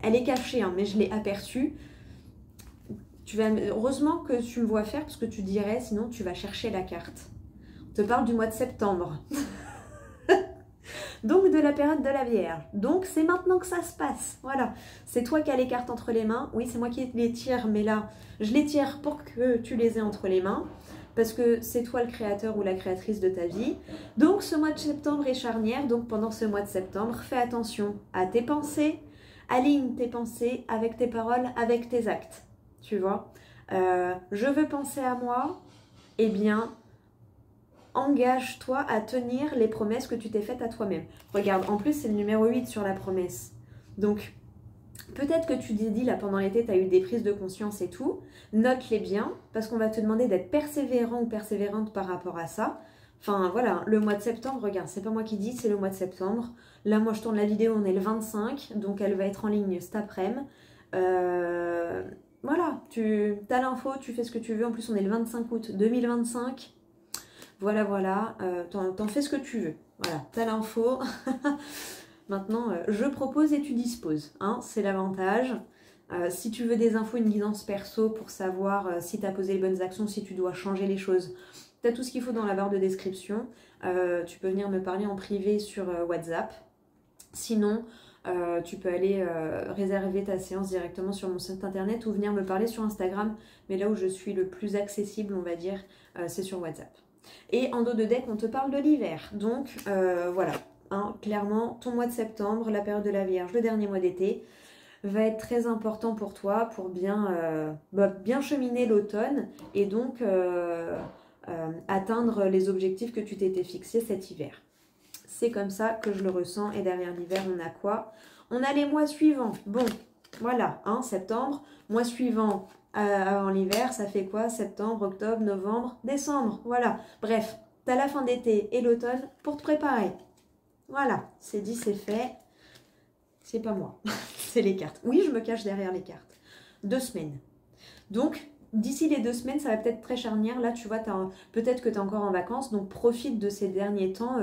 Elle est cachée, hein, mais je l'ai aperçu. Heureusement que tu me vois faire, parce que tu dirais, sinon tu vas chercher la carte. On te parle du mois de septembre. Donc de la période de la Vierge. Donc c'est maintenant que ça se passe. Voilà. C'est toi qui as les cartes entre les mains. Oui, c'est moi qui les tire, mais là, je les tire pour que tu les aies entre les mains. Parce que c'est toi le créateur ou la créatrice de ta vie. Donc ce mois de septembre est charnière. Donc pendant ce mois de septembre, fais attention à tes pensées. Aligne tes pensées avec tes paroles, avec tes actes. Tu vois, je veux penser à moi. Eh bien... engage-toi à tenir les promesses que tu t'es faites à toi-même. Regarde, en plus, c'est le numéro 8 sur la promesse. Donc, peut-être que tu t'es dit, là, pendant l'été, tu as eu des prises de conscience et tout. Note-les bien, parce qu'on va te demander d'être persévérant ou persévérante par rapport à ça. Enfin voilà, le mois de septembre, regarde, c'est pas moi qui dis, c'est le mois de septembre. Là, moi, je tourne la vidéo, on est le 25, donc elle va être en ligne cet après-midi. Voilà, tu as l'info, tu fais ce que tu veux. En plus, on est le 25 août 2025. Voilà, voilà, t'en fais ce que tu veux. Voilà, t'as l'info. Maintenant, je propose et tu disposes. Hein, c'est l'avantage. Si tu veux des infos, une guidance perso pour savoir si tu as posé les bonnes actions, si tu dois changer les choses, tu as tout ce qu'il faut dans la barre de description. Tu peux venir me parler en privé sur WhatsApp. Sinon, tu peux aller réserver ta séance directement sur mon site internet ou venir me parler sur Instagram. Mais là où je suis le plus accessible, on va dire, c'est sur WhatsApp. Et en dos de deck, on te parle de l'hiver. Donc, voilà. Hein, clairement, ton mois de septembre, la période de la Vierge, le dernier mois d'été, va être très important pour toi pour bien, bien cheminer l'automne et donc atteindre les objectifs que tu t'étais fixés cet hiver. C'est comme ça que je le ressens. Et derrière l'hiver, on a quoi? On a les mois suivants. Bon, voilà, hein, septembre. Mois suivant avant l'hiver, ça fait quoi? Septembre, octobre, novembre, décembre. Voilà. Bref, tu as la fin d'été et l'automne pour te préparer. Voilà, c'est dit, c'est fait. C'est pas moi, c'est les cartes. Oui, je me cache derrière les cartes. 2 semaines. Donc, d'ici les 2 semaines, ça va peut-être très charnière. Là, tu vois, peut-être que tu es encore en vacances. Donc, profite de ces derniers temps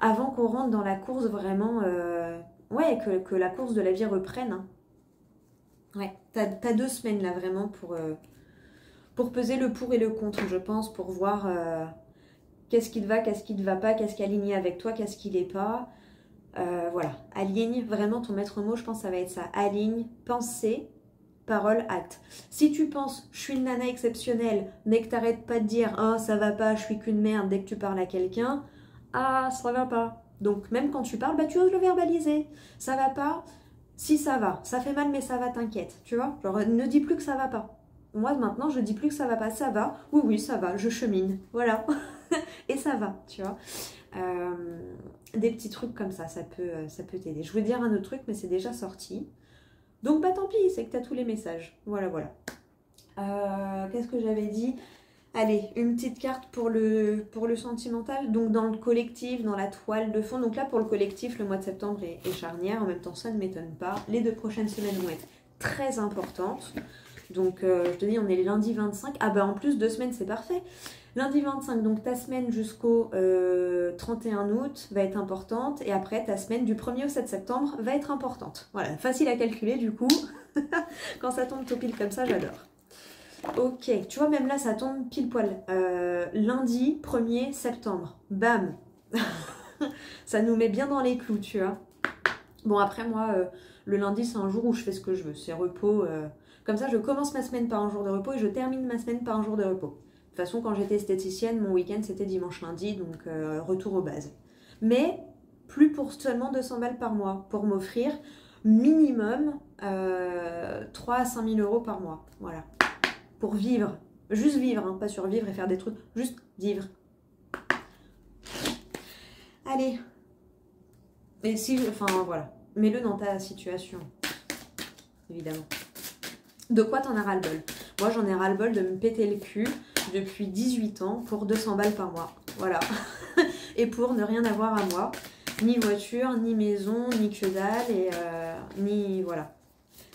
avant qu'on rentre dans la course vraiment. Ouais, que la course de la vie reprenne. Hein. Ouais, t'as 2 semaines là vraiment pour peser le pour et le contre, je pense, pour voir qu'est-ce qui te va, qu'est-ce qui te va pas, qu'est-ce qui est aligné avec toi, qu'est-ce qui l'est pas. Voilà, aligne vraiment ton maître mot, je pense que ça va être ça. Aligne, pensée, parole, acte. Si tu penses, je suis une nana exceptionnelle, mais que t'arrêtes pas de dire, oh ça va pas, je suis qu'une merde dès que tu parles à quelqu'un, ah ça va pas. Donc même quand tu parles, bah tu oses le verbaliser. Ça va pas, si ça va, ça fait mal mais ça va, t'inquiète, tu vois. Genre ne dis plus que ça va pas. Moi maintenant je dis plus que ça va pas, ça va, oui oui ça va, je chemine, voilà. Et ça va, tu vois. Des petits trucs comme ça peut t'aider. Je voulais dire un autre truc, mais c'est déjà sorti. Donc, bah tant pis, c'est que tu as tous les messages. Voilà, voilà. Qu'est-ce que j'avais dit? Allez, une petite carte pour le sentimental. Donc, dans le collectif, dans la toile de fond. Donc là, pour le collectif, le mois de septembre est charnière. En même temps, ça ne m'étonne pas. Les 2 prochaines semaines vont être très importantes. Donc, je te dis, on est le lundi 25. Ah bah, en plus, 2 semaines, c'est parfait. Lundi 25, donc ta semaine jusqu'au 31 août va être importante. Et après, ta semaine du 1er au 7 septembre va être importante. Voilà, facile à calculer du coup. Quand ça tombe tout pile comme ça, j'adore. Ok, tu vois, même là, ça tombe pile poil. Lundi 1er septembre. Bam. Ça nous met bien dans les clous, tu vois. Bon, après, moi, le lundi, c'est un jour où je fais ce que je veux. C'est repos. Comme ça, je commence ma semaine par un jour de repos et je termine ma semaine par un jour de repos. De toute façon, quand j'étais esthéticienne, mon week-end c'était dimanche-lundi, donc retour aux bases. Mais plus pour seulement 200 balles par mois, pour m'offrir minimum 3 à 5 000 euros par mois. Voilà. Pour vivre. Juste vivre, hein, pas survivre et faire des trucs. Juste vivre. Allez. Et si, enfin voilà. Mets-le dans ta situation. Évidemment. De quoi t'en as ras-le-bol? Moi, j'en ai ras-le-bol de me péter le cul depuis 18 ans pour 200 balles par mois. Voilà. Et pour ne rien avoir à moi. Ni voiture, ni maison, ni que dalle. Et ni, voilà.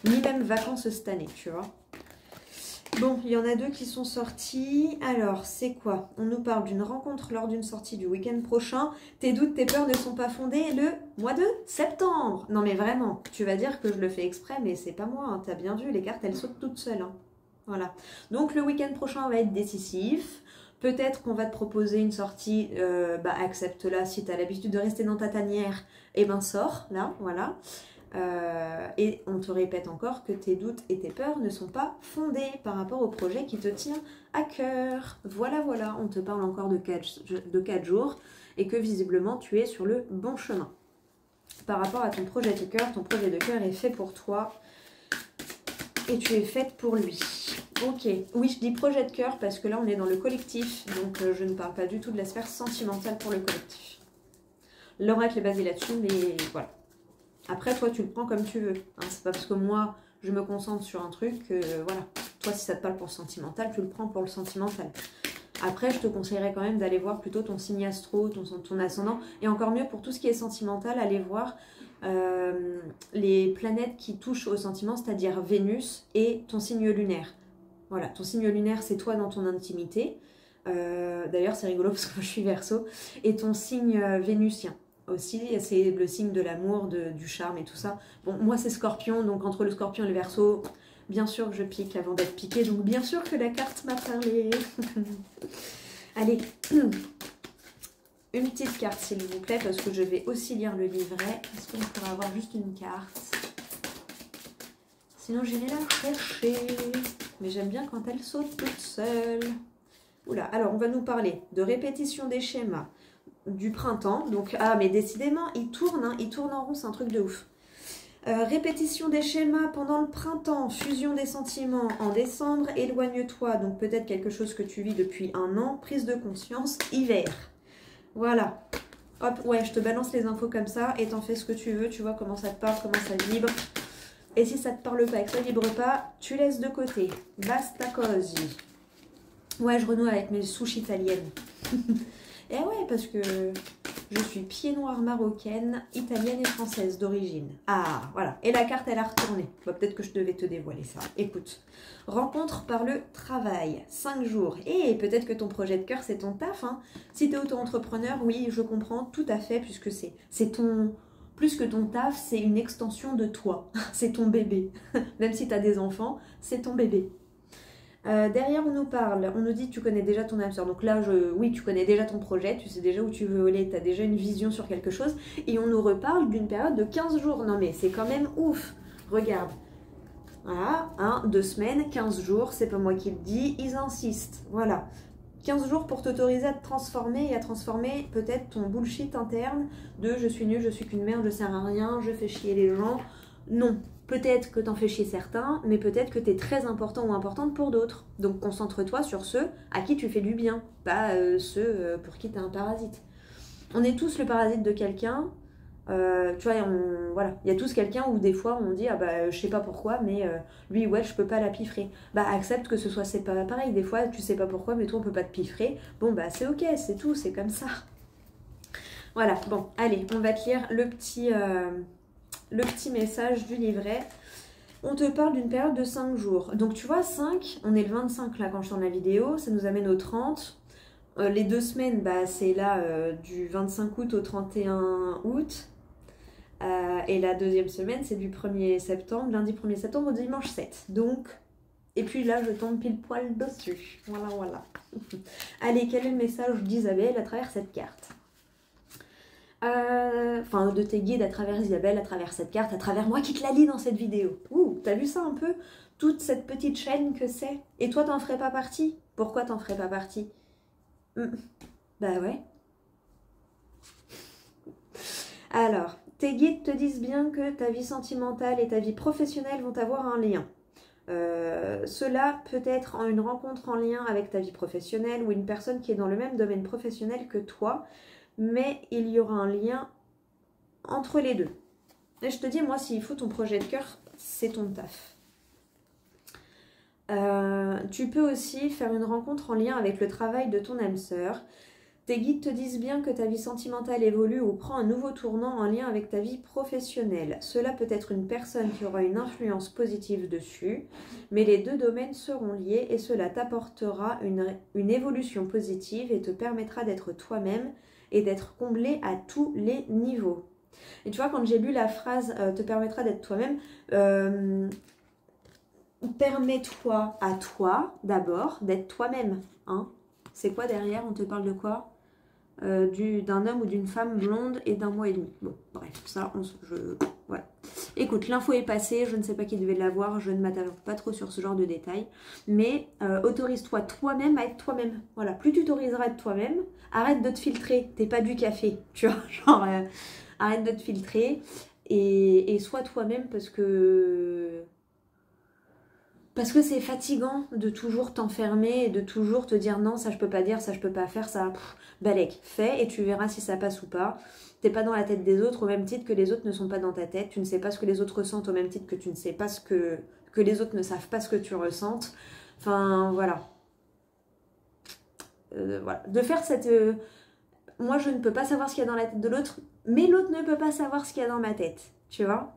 Ni même vacances cette année, tu vois. Bon, il y en a 2 qui sont sortis. Alors, c'est quoi? On nous parle d'une rencontre lors d'une sortie du week-end prochain. Tes doutes, tes peurs ne sont pas fondés le mois de septembre. Non mais vraiment, tu vas dire que je le fais exprès, mais c'est pas moi. Hein. T'as bien vu, les cartes, elles sautent toutes seules. Hein. Voilà. Donc, le week-end prochain va être décisif. Peut-être qu'on va te proposer une sortie, accepte-la. Si tu as l'habitude de rester dans ta tanière, eh ben sors, là, voilà. Et on te répète encore que tes doutes et tes peurs ne sont pas fondés par rapport au projet qui te tient à cœur. Voilà, voilà, on te parle encore de 4 jours et que visiblement tu es sur le bon chemin. Par rapport à ton projet de cœur, ton projet de cœur est fait pour toi et tu es faite pour lui. Ok, oui, je dis projet de cœur parce que là on est dans le collectif, donc je ne parle pas du tout de la sphère sentimentale pour le collectif. L'oracle est basé là-dessus, mais voilà. Après, toi, tu le prends comme tu veux. Hein. C'est pas parce que moi, je me concentre sur un truc que, voilà. Toi, si ça te parle pour le sentimental, tu le prends pour le sentimental. Après, je te conseillerais quand même d'aller voir plutôt ton signe astro, ton ascendant. Et encore mieux, pour tout ce qui est sentimental, aller voir les planètes qui touchent au sentiment, c'est-à-dire Vénus et ton signe lunaire. Voilà, ton signe lunaire, c'est toi dans ton intimité. D'ailleurs, c'est rigolo parce que moi, je suis Verseau. Et ton signe vénusien aussi, c'est le signe de l'amour, du charme et tout ça. Bon, moi, c'est Scorpion, donc entre le Scorpion et le Verseau, bien sûr que je pique avant d'être piquée, donc bien sûr que la carte m'a parlé. Allez, une petite carte s'il vous plaît, parce que je vais aussi lire le livret. Est-ce qu'on pourrait avoir juste une carte? Sinon, j'irai la chercher. Mais j'aime bien quand elle saute toute seule. Oula, alors on va nous parler de répétition des schémas du printemps. Donc, ah, mais décidément, il tourne en rond, c'est un truc de ouf. Répétition des schémas pendant le printemps, fusion des sentiments en décembre, éloigne-toi, donc peut-être quelque chose que tu vis depuis un an, prise de conscience, hiver. Voilà. Hop, ouais, je te balance les infos comme ça et t'en fais ce que tu veux, tu vois comment ça te parle, comment ça vibre. Et si ça te parle pas et que ça vibre pas, tu laisses de côté. Basta così. Ouais, je renoue avec mes souches italiennes. Et ouais, parce que je suis pied noir marocaine, italienne et française d'origine. Ah, voilà. Et la carte, elle a retourné. Bah, peut-être que je devais te dévoiler ça. Écoute, rencontre par le travail, 5 jours. Et peut-être que ton projet de cœur, c'est ton taf. Hein. Si tu es auto-entrepreneur, oui, je comprends tout à fait, puisque c'est ton... Plus que ton taf, c'est une extension de toi. C'est ton bébé. Même si tu as des enfants, c'est ton bébé. Derrière, on nous parle, on nous dit tu connais déjà ton âme sœur. Donc là, oui, tu connais déjà ton projet, tu sais déjà où tu veux aller, tu as déjà une vision sur quelque chose. Et on nous reparle d'une période de 15 jours. Non mais c'est quand même ouf. Regarde. Voilà, 2 semaines, 15 jours, c'est pas moi qui le dis, ils insistent. Voilà. 15 jours pour t'autoriser à te transformer et à transformer peut-être ton bullshit interne de je suis nulle, je suis qu'une merde, je sers à rien, je fais chier les gens. Non. Peut-être que t'en fais chier certains, mais peut-être que t'es très important ou importante pour d'autres. Donc concentre-toi sur ceux à qui tu fais du bien, pas ceux pour qui t'es un parasite. On est tous le parasite de quelqu'un. Tu vois, voilà, il y a tous quelqu'un où des fois on dit ah bah je sais pas pourquoi, mais lui ouais je peux pas la piffrer. Bah accepte que ce soit c'est pas pareil. Des fois tu sais pas pourquoi, mais toi on peut pas te piffrer. Bon bah c'est ok, c'est tout, c'est comme ça. Voilà, bon, allez, on va te lire le petit message du livret. On te parle d'une période de 5 jours. Donc tu vois, 5, on est le 25 là quand je tourne la vidéo, ça nous amène au 30. Les 2 semaines, bah, c'est là du 25 août au 31 août. Et la deuxième semaine, c'est du 1er septembre, lundi 1er septembre au dimanche 7. Donc, et puis là, je tombe pile poil dessus. Voilà, voilà. Allez, quel est le message d'Isabelle à travers cette carte? Enfin de tes guides à travers Isabelle, à travers cette carte, à travers moi qui te la lis dans cette vidéo. Ouh, t'as vu ça un peu? Toute cette petite chaîne que c'est. Et toi, t'en ferais pas partie? Pourquoi t'en ferais pas partie? Bah ouais. Alors, tes guides te disent bien que ta vie sentimentale et ta vie professionnelle vont avoir un lien. Cela peut être en une rencontre en lien avec ta vie professionnelle ou une personne qui est dans le même domaine professionnel que toi, mais il y aura un lien entre les deux. Et je te dis, moi, s'il faut ton projet de cœur, c'est ton taf. Tu peux aussi faire une rencontre en lien avec le travail de ton âme sœur. Tes guides te disent bien que ta vie sentimentale évolue ou prend un nouveau tournant en lien avec ta vie professionnelle. Cela peut être une personne qui aura une influence positive dessus, mais les deux domaines seront liés et cela t'apportera une évolution positive et te permettra d'être toi-même et d'être comblé à tous les niveaux. Et tu vois, quand j'ai lu la phrase te permettra d'être toi-même, permets-toi à toi d'abord d'être toi-même. Hein. C'est quoi derrière? On te parle de quoi? D'un homme ou d'une femme blonde et d'un mois et demi. Bon, bref, ça, voilà. Écoute, l'info est passée, je ne sais pas qui devait l'avoir, je ne m'attarde pas trop sur ce genre de détails, mais autorise-toi toi-même à être toi-même. Voilà, plus tu t'autoriseras à être toi-même, arrête de te filtrer, t'es pas du café, tu vois, genre, arrête de te filtrer et sois toi-même parce que c'est fatigant de toujours t'enfermer et de toujours te dire non, ça je peux pas dire, ça je peux pas faire, ça, balèque, fais et tu verras si ça passe ou pas. T'es pas dans la tête des autres au même titre que les autres ne sont pas dans ta tête, tu ne sais pas ce que les autres ressentent au même titre que tu ne sais pas ce que les autres ne savent pas ce que tu ressentes. Enfin, voilà. voilà, de faire cette... moi, je ne peux pas savoir ce qu'il y a dans la tête de l'autre, mais l'autre ne peut pas savoir ce qu'il y a dans ma tête, tu vois.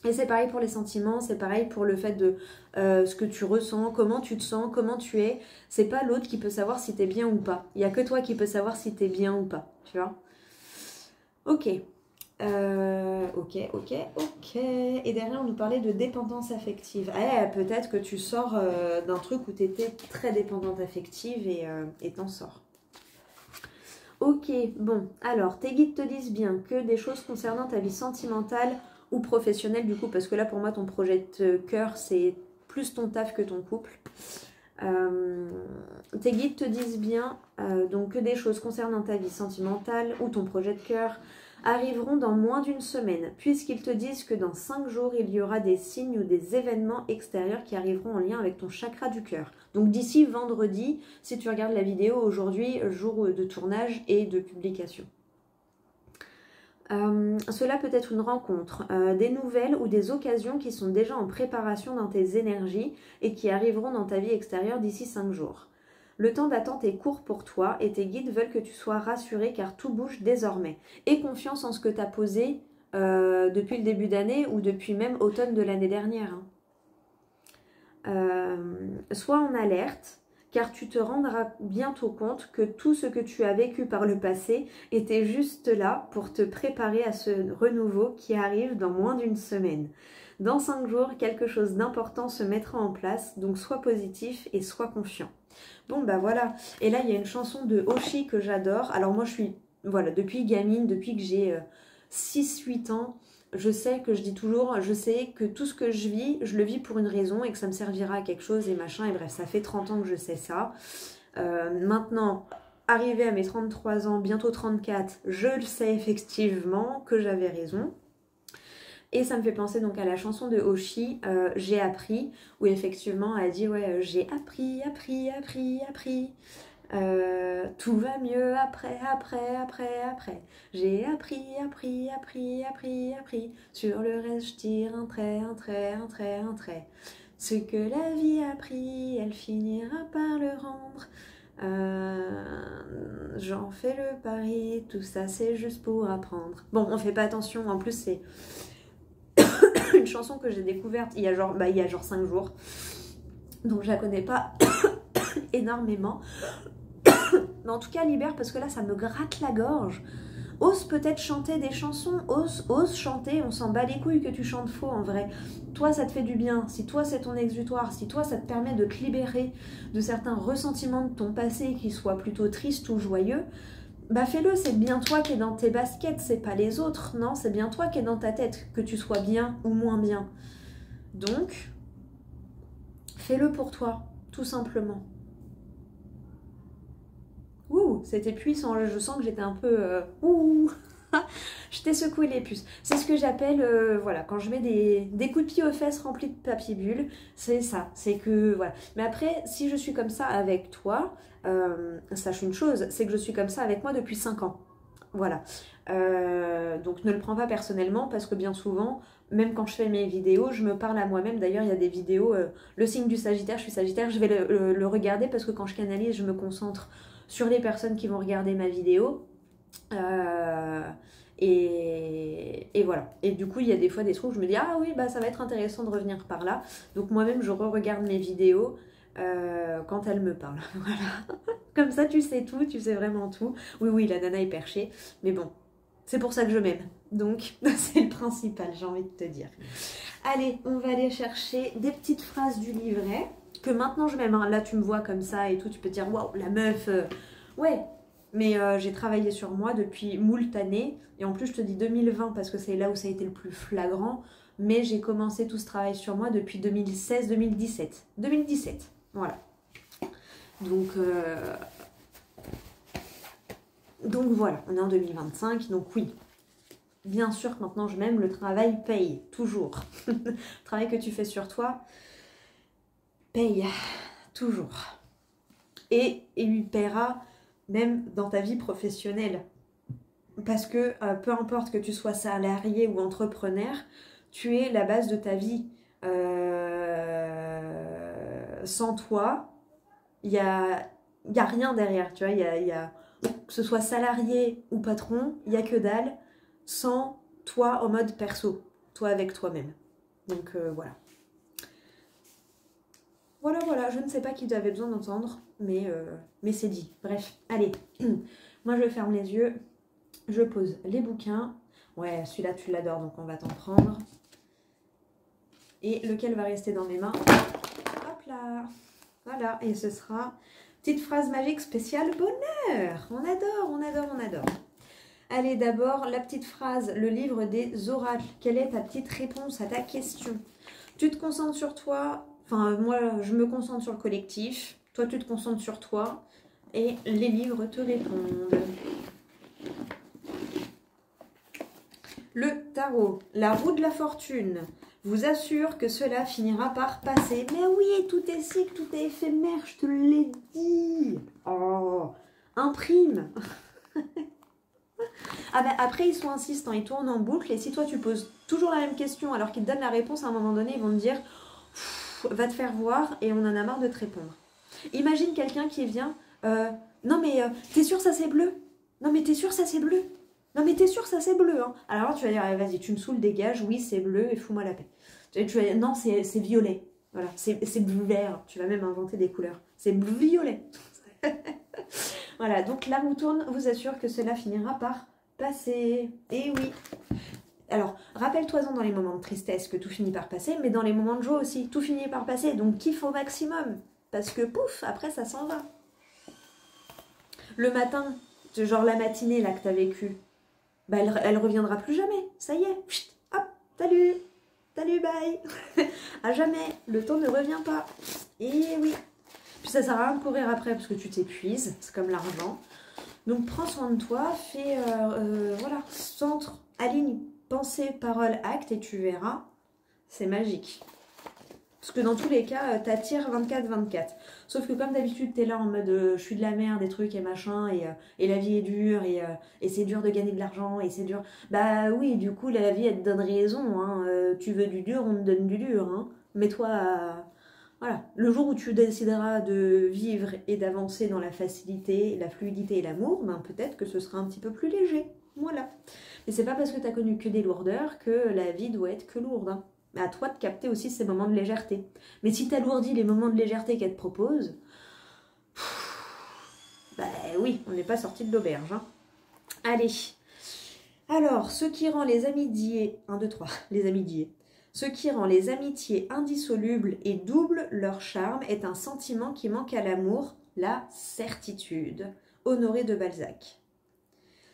Et c'est pareil pour les sentiments, c'est pareil pour le fait de ce que tu ressens, comment tu te sens, comment tu es. C'est pas l'autre qui peut savoir si t'es bien ou pas. Il y a que toi qui peux savoir si t'es bien ou pas, tu vois. Ok. Ok. Et derrière, on nous parlait de dépendance affective. Eh, peut-être que tu sors d'un truc où tu étais très dépendante affective et t'en sors. Ok, bon. Alors, tes guides te disent bien que des choses concernant ta vie sentimentale ou professionnelle, du coup, parce que là, pour moi, ton projet de cœur, c'est plus ton taf que ton couple. Tes guides te disent bien donc que des choses concernant ta vie sentimentale ou ton projet de cœur arriveront dans moins d'une semaine, puisqu'ils te disent que dans 5 jours, il y aura des signes ou des événements extérieurs qui arriveront en lien avec ton chakra du cœur. Donc d'ici vendredi, si tu regardes la vidéo aujourd'hui, jour de tournage et de publication. Cela peut être une rencontre, des nouvelles ou des occasions qui sont déjà en préparation dans tes énergies et qui arriveront dans ta vie extérieure d'ici 5 jours. Le temps d'attente est court pour toi et tes guides veulent que tu sois rassuré car tout bouge désormais. Aie confiance en ce que tu as posé depuis le début d'année ou depuis même automne de l'année dernière. Sois en alerte car tu te rendras bientôt compte que tout ce que tu as vécu par le passé était juste là pour te préparer à ce renouveau qui arrive dans moins d'une semaine. Dans 5 jours, quelque chose d'important se mettra en place, donc sois positif et sois confiant. Bon bah voilà, et là il y a une chanson de Oshi que j'adore. Alors moi je suis, voilà, depuis gamine, depuis que j'ai 6-8 ans, je sais que je dis toujours, je sais que tout ce que je vis, je le vis pour une raison et que ça me servira à quelque chose et machin, et bref, ça fait 30 ans que je sais ça. Maintenant, arrivé à mes 33 ans, bientôt 34, je le sais effectivement que j'avais raison. Et ça me fait penser donc à la chanson de Oshi, J'ai appris, où effectivement elle dit ouais, j'ai appris. Tout va mieux après. J'ai appris. Sur le reste, je tire un trait. Ce que la vie a appris, elle finira par le rendre. J'en fais le pari, tout ça c'est juste pour apprendre. Bon, on fait pas attention, en plus c'est une chanson que j'ai découverte il y a genre 5 jours. Donc je la connais pas énormément. Mais en tout cas, libère parce que là, ça me gratte la gorge. Ose peut-être chanter des chansons, ose chanter, on s'en bat les couilles que tu chantes faux en vrai. Toi, ça te fait du bien, si toi c'est ton exutoire, si toi ça te permet de te libérer de certains ressentiments de ton passé qui soient plutôt tristes ou joyeux, bah fais-le, c'est bien toi qui es dans tes baskets, c'est pas les autres, non, c'est bien toi qui es dans ta tête, que tu sois bien ou moins bien. Donc, fais-le pour toi, tout simplement. Ouh, c'était puissant, je sens que j'étais un peu... ouh, je t'ai secoué les puces. C'est ce que j'appelle, voilà, quand je mets des coups de pied aux fesses remplis de papier bulle, c'est ça, c'est que, voilà. Mais après, si je suis comme ça avec toi, sache une chose, c'est que je suis comme ça avec moi depuis 5 ans. Voilà. Donc ne le prends pas personnellement parce que bien souvent, même quand je fais mes vidéos, je me parle à moi-même. D'ailleurs, il y a des vidéos, le signe du Sagittaire, je suis Sagittaire, je vais le regarder parce que quand je canalise, je me concentre sur les personnes qui vont regarder ma vidéo. Et voilà. Et du coup, il y a des fois des trucs où je me dis, ah oui, bah ça va être intéressant de revenir par là. Donc moi-même, je re-regarde mes vidéos quand elles me parlent. Voilà. Comme ça, tu sais tout, tu sais vraiment tout. Oui, la nana est perchée. Mais bon, c'est pour ça que je m'aime. Donc, c'est le principal, j'ai envie de te dire. Allez, on va aller chercher des petites phrases du livret. Que maintenant je m'aime. Hein. Là, tu me vois comme ça et tout. Tu peux te dire, waouh, la meuf. Ouais. Mais j'ai travaillé sur moi depuis moult années. Et en plus, je te dis 2020 parce que c'est là où ça a été le plus flagrant. Mais j'ai commencé tout ce travail sur moi depuis 2016-2017. 2017, voilà. Donc voilà, on est en 2025. Donc oui, bien sûr que maintenant je m'aime, le travail paye, toujours. Le travail que tu fais sur toi paye, toujours. Et il paiera même dans ta vie professionnelle. Parce que peu importe que tu sois salarié ou entrepreneur, tu es la base de ta vie. Sans toi, il y a il n'y a rien derrière, tu vois, que ce soit salarié ou patron, il n'y a que dalle, sans toi en mode perso, toi avec toi-même. Donc voilà. Voilà, je ne sais pas qui avait besoin d'entendre, mais c'est dit. Bref, allez, moi je ferme les yeux, je pose les bouquins. Ouais, celui-là tu l'adores, donc on va t'en prendre. Et lequel va rester dans mes mains? Hop là, voilà, et ce sera petite phrase magique spéciale bonheur. On adore, on adore, on adore. Allez, d'abord, la petite phrase, le livre des oracles. Quelle est ta petite réponse à ta question? Tu te concentres sur toi, enfin, moi, je me concentre sur le collectif. Toi, tu te concentres sur toi. Et les livres te répondent. Le tarot, la roue de la fortune, vous assure que cela finira par passer. Mais oui, tout est cycle, tout est éphémère, je te l'ai dit. Oh, imprime. Ah ben après, ils sont insistants, ils tournent en boucle. Et si toi, tu poses toujours la même question alors qu'ils te donnent la réponse, à un moment donné, ils vont te dire va te faire voir et on en a marre de te répondre. Imagine quelqu'un qui vient non mais t'es sûr ça c'est bleu? Non mais t'es sûr ça c'est bleu? Non mais t'es sûr ça c'est bleu hein? Alors tu vas dire vas-y tu me saoules, dégage, oui c'est bleu et fous-moi la paix. Tu vas dire non c'est violet, voilà, c'est bleu vert, tu vas même inventer des couleurs, c'est bleu violet. Voilà, donc la roue tourne vous assure que cela finira par passer. Et oui. Alors, rappelle-toi-en dans les moments de tristesse que tout finit par passer, mais dans les moments de joie aussi, tout finit par passer, donc kiffe au maximum, parce que pouf, après ça s'en va. Le matin, genre la matinée là que t'as vécue, bah elle reviendra plus jamais, ça y est, chut, hop, salut, bye. À jamais, le temps ne revient pas. Et oui. Puis ça sert à rien de courir après parce que tu t'épuises, c'est comme l'argent. Donc prends soin de toi, fais, voilà, centre, aligne, pensée, parole, acte et tu verras, c'est magique. Parce que dans tous les cas, t'attires 24-24. Sauf que comme d'habitude, t'es là en mode je suis de la merde, des trucs et machin, et la vie est dure, et c'est dur de gagner de l'argent, et c'est dur. Bah oui, du coup, la vie, elle te donne raison. Hein. Tu veux du dur, on te donne du dur. Hein. Mets-toi à... Voilà. Le jour où tu décideras de vivre et d'avancer dans la facilité, la fluidité et l'amour, ben peut-être que ce sera un petit peu plus léger. Voilà. Mais c'est pas parce que t'as connu que des lourdeurs que la vie doit être que lourde. Hein. À toi de capter aussi ces moments de légèreté. Mais si t'alourdis les moments de légèreté qu'elle te propose, bah oui, on n'est pas sorti de l'auberge. Hein. Allez. Alors, ce qui rend les amitiés... 1, 2, 3, les amitiés. Ce qui rend les amitiés indissolubles et double leur charme est un sentiment qui manque à l'amour, la certitude. Honoré de Balzac.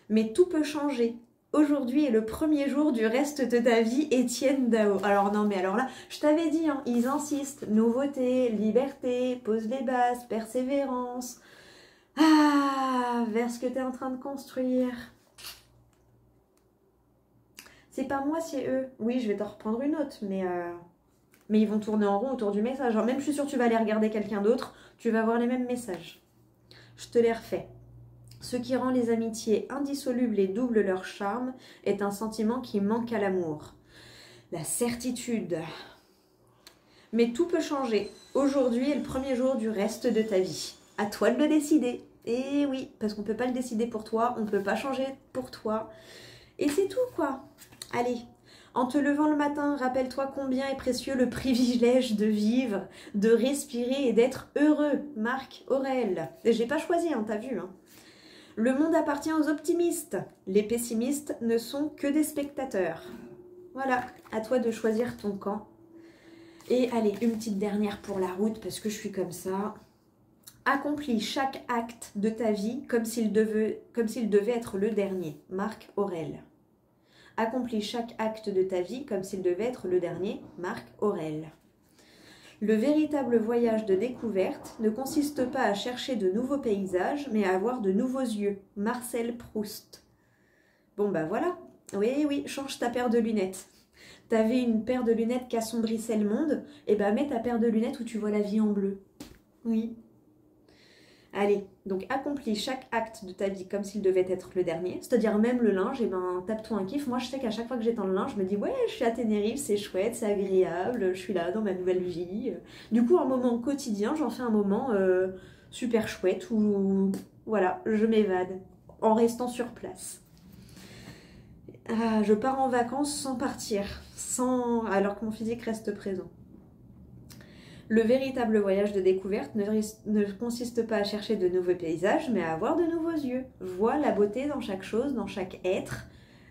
Mais tout peut changer. Aujourd'hui est le premier jour du reste de ta vie, Étienne Dao. Alors non, mais alors là, je t'avais dit, hein, ils insistent. Nouveauté, liberté, pose les bases, persévérance. Ah, vers ce que tu es en train de construire. C'est pas moi, c'est eux. Oui, je vais t'en reprendre une autre, mais ils vont tourner en rond autour du message. Genre, même je suis sûre que tu vas aller regarder quelqu'un d'autre, tu vas avoir les mêmes messages. Je te les refais. Ce qui rend les amitiés indissolubles et double leur charme est un sentiment qui manque à l'amour. La certitude. Mais tout peut changer. Aujourd'hui est le premier jour du reste de ta vie. À toi de le décider. Et oui, parce qu'on ne peut pas le décider pour toi, on ne peut pas changer pour toi. Et c'est tout, quoi. Allez, en te levant le matin, rappelle-toi combien est précieux le privilège de vivre, de respirer et d'être heureux. Marc Aurèle. J'ai pas choisi, hein, t'as vu, hein. Le monde appartient aux optimistes. Les pessimistes ne sont que des spectateurs. Voilà, à toi de choisir ton camp. Et allez, une petite dernière pour la route, parce que je suis comme ça. Accomplis chaque acte de ta vie comme s'il devait être le dernier. Marc Aurèle. Accomplis chaque acte de ta vie comme s'il devait être le dernier. Marc Aurèle. Le véritable voyage de découverte ne consiste pas à chercher de nouveaux paysages, mais à avoir de nouveaux yeux. Marcel Proust. Bon bah voilà, oui, change ta paire de lunettes. T'avais une paire de lunettes qui assombrissait le monde, et bah mets ta paire de lunettes où tu vois la vie en bleu. Oui. Allez, donc accomplis chaque acte de ta vie comme s'il devait être le dernier, c'est-à-dire même le linge, et ben tape-toi un kiff. Moi je sais qu'à chaque fois que j'étends le linge, je me dis ouais, je suis à Tenerife, c'est chouette, c'est agréable, je suis là dans ma nouvelle vie. Du coup, un moment quotidien, j'en fais un moment super chouette où voilà, je m'évade en restant sur place. Je pars en vacances sans partir, alors que mon physique reste présent. Le véritable voyage de découverte ne consiste pas à chercher de nouveaux paysages, mais à avoir de nouveaux yeux. Vois la beauté dans chaque chose, dans chaque être,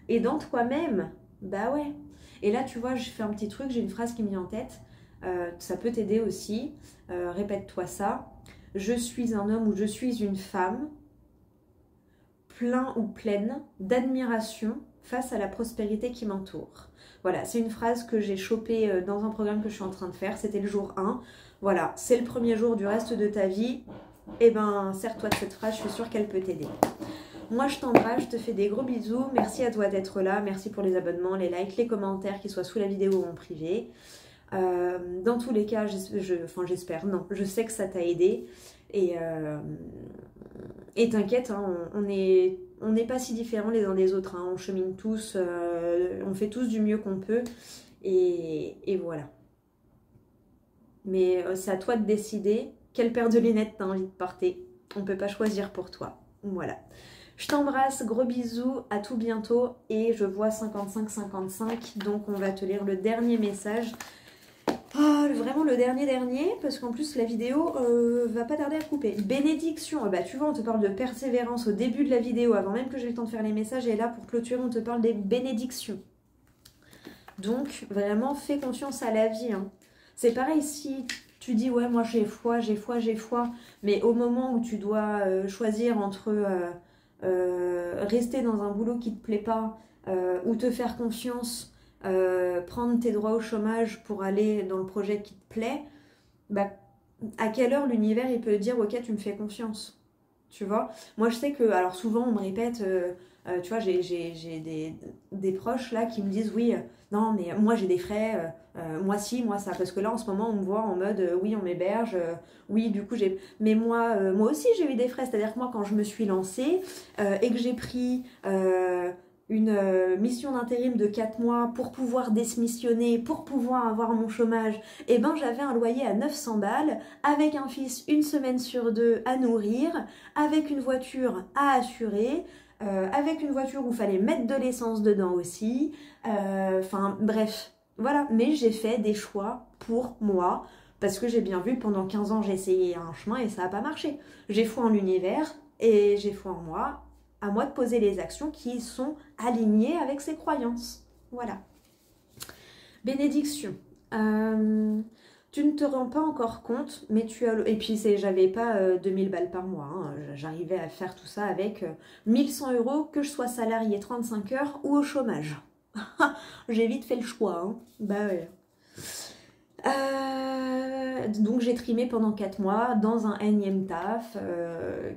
et dans toi-même. Bah ouais. Et là, tu vois, je fais un petit truc, j'ai une phrase qui me vient en tête. Ça peut t'aider aussi. Répète-toi ça. Je suis un homme ou je suis une femme, plein ou pleine d'admiration face à la prospérité qui m'entoure. Voilà, c'est une phrase que j'ai chopée dans un programme que je suis en train de faire. C'était le jour 1. Voilà, c'est le premier jour du reste de ta vie. Eh ben, sers-toi de cette phrase, je suis sûre qu'elle peut t'aider. Moi, je t'embrasse, je te fais des gros bisous. Merci à toi d'être là. Merci pour les abonnements, les likes, les commentaires, qu'ils soient sous la vidéo ou en privé. Dans tous les cas, j'espère, non, je sais que ça t'a aidé. Et t'inquiète, hein, on n'est pas si différents les uns des autres. Hein, on chemine tous, on fait tous du mieux qu'on peut. Et voilà. Mais c'est à toi de décider quelle paire de lunettes t'as envie de porter. On ne peut pas choisir pour toi. Voilà. Je t'embrasse, gros bisous, à tout bientôt. Et je vois 55-55, donc on va te lire le dernier message. Oh, vraiment le dernier, parce qu'en plus la vidéo va pas tarder à couper. Bénédiction, bah tu vois, on te parle de persévérance au début de la vidéo, avant même que j'ai le temps de faire les messages, et là pour clôturer, on te parle des bénédictions. Donc vraiment, fais confiance à la vie. Hein. C'est pareil si tu dis, ouais, moi j'ai foi, mais au moment où tu dois choisir entre rester dans un boulot qui te plaît pas, ou te faire confiance, prendre tes droits au chômage pour aller dans le projet qui te plaît, bah, à quelle heure l'univers il peut dire ok tu me fais confiance, tu vois. Moi je sais que, alors souvent on me répète, tu vois, j'ai des proches là qui me disent oui, non mais moi j'ai des frais, moi si, moi ça, parce que là en ce moment on me voit en mode oui on m'héberge, oui du coup j'ai, mais moi aussi j'ai eu des frais, c'est-à-dire que moi quand je me suis lancée et que j'ai pris une mission d'intérim de 4 mois pour pouvoir démissionner, pour pouvoir avoir mon chômage, et ben j'avais un loyer à 900 balles, avec un fils une semaine sur 2 à nourrir, avec une voiture à assurer, avec une voiture où il fallait mettre de l'essence dedans aussi, enfin bref, voilà. Mais j'ai fait des choix pour moi, parce que j'ai bien vu que pendant 15 ans j'ai essayé un chemin et ça n'a pas marché. J'ai foi en l'univers et j'ai foi en moi. À moi de poser les actions qui sont alignées avec ses croyances. Voilà. Bénédiction. Tu ne te rends pas encore compte, mais tu as... Et puis, j'avais pas 2000 balles par mois. Hein. J'arrivais à faire tout ça avec 1100 €, que je sois salarié 35 heures ou au chômage. J'ai vite fait le choix. Hein. Bah ouais. Donc j'ai trimé pendant 4 mois dans un énième taf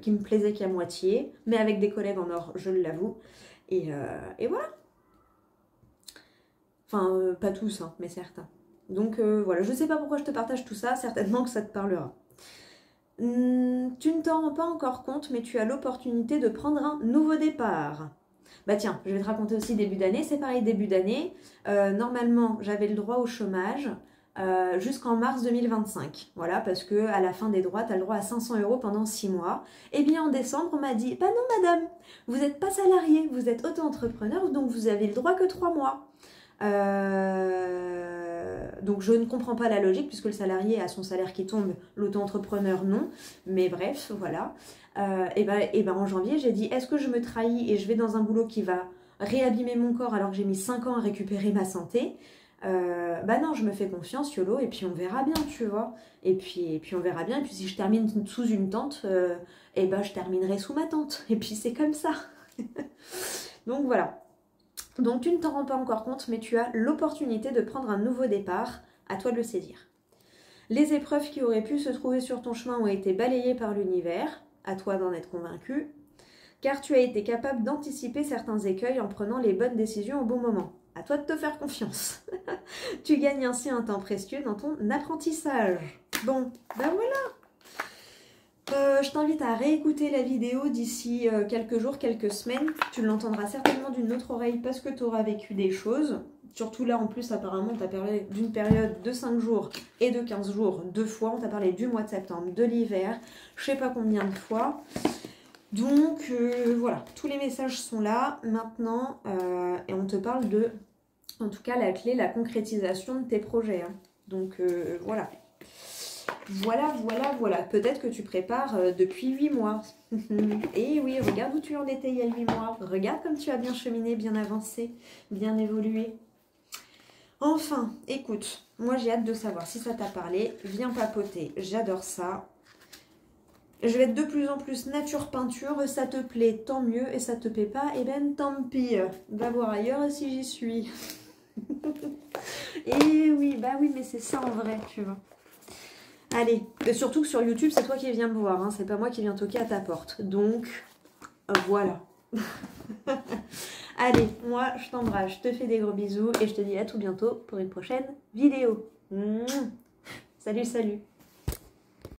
qui me plaisait qu'à moitié, mais avec des collègues en or, je l'avoue. Et voilà. Enfin, pas tous, hein, mais certains. Donc voilà, je sais pas pourquoi je te partage tout ça, certainement que ça te parlera. Tu ne t'en rends pas encore compte, mais tu as l'opportunité de prendre un nouveau départ. Bah tiens, je vais te raconter aussi début d'année, c'est pareil, début d'année. Normalement, j'avais le droit au chômage jusqu'en mars 2025. Voilà, parce que à la fin des droits, tu as le droit à 500 € pendant 6 mois. Et bien en décembre, on m'a dit, bah non madame, vous n'êtes pas salarié, vous êtes auto-entrepreneur, donc vous avez le droit que 3 mois. Donc je ne comprends pas la logique, puisque le salarié a son salaire qui tombe, l'auto-entrepreneur non. Mais bref, voilà. Et ben en janvier, j'ai dit, est-ce que je me trahis et je vais dans un boulot qui va réabîmer mon corps alors que j'ai mis 5 ans à récupérer ma santé? Bah non, je me fais confiance, YOLO, et puis on verra bien, tu vois. Et puis on verra bien, et puis si je termine sous une tente, et ben je terminerai sous ma tente. Et puis c'est comme ça. Donc voilà. Donc tu ne t'en rends pas encore compte, mais tu as l'opportunité de prendre un nouveau départ, à toi de le saisir. Les épreuves qui auraient pu se trouver sur ton chemin ont été balayées par l'univers, à toi d'en être convaincu, car tu as été capable d'anticiper certains écueils en prenant les bonnes décisions au bon moment. À toi de te faire confiance. Tu gagnes ainsi un temps précieux dans ton apprentissage. Bon, ben voilà. Je t'invite à réécouter la vidéo d'ici quelques jours, quelques semaines. Tu l'entendras certainement d'une autre oreille parce que tu auras vécu des choses. Surtout là, en plus, apparemment, on t'a parlé d'une période de 5 jours et de 15 jours 2 fois. On t'a parlé du mois de septembre, de l'hiver, je sais pas combien de fois. Donc, voilà, tous les messages sont là maintenant. Et on te parle de, en tout cas, la clé, la concrétisation de tes projets. Hein. Donc, voilà. Voilà. Peut-être que tu prépares depuis 8 mois. Et oui, regarde où tu en étais il y a 8 mois. Regarde comme tu as bien cheminé, bien avancé, bien évolué. Enfin, écoute, moi j'ai hâte de savoir si ça t'a parlé. Viens papoter, j'adore ça. Je vais être de plus en plus nature peinture. Ça te plaît, tant mieux. Et ça te plaît pas, eh ben tant pis. Va voir ailleurs si j'y suis. Et oui, bah oui, mais c'est ça en vrai, tu vois. Allez, et surtout que sur YouTube, c'est toi qui viens me voir, hein, c'est pas moi qui viens toquer à ta porte. Donc, voilà. Allez, moi, je t'embrasse, je te fais des gros bisous et je te dis à tout bientôt pour une prochaine vidéo. Salut, salut.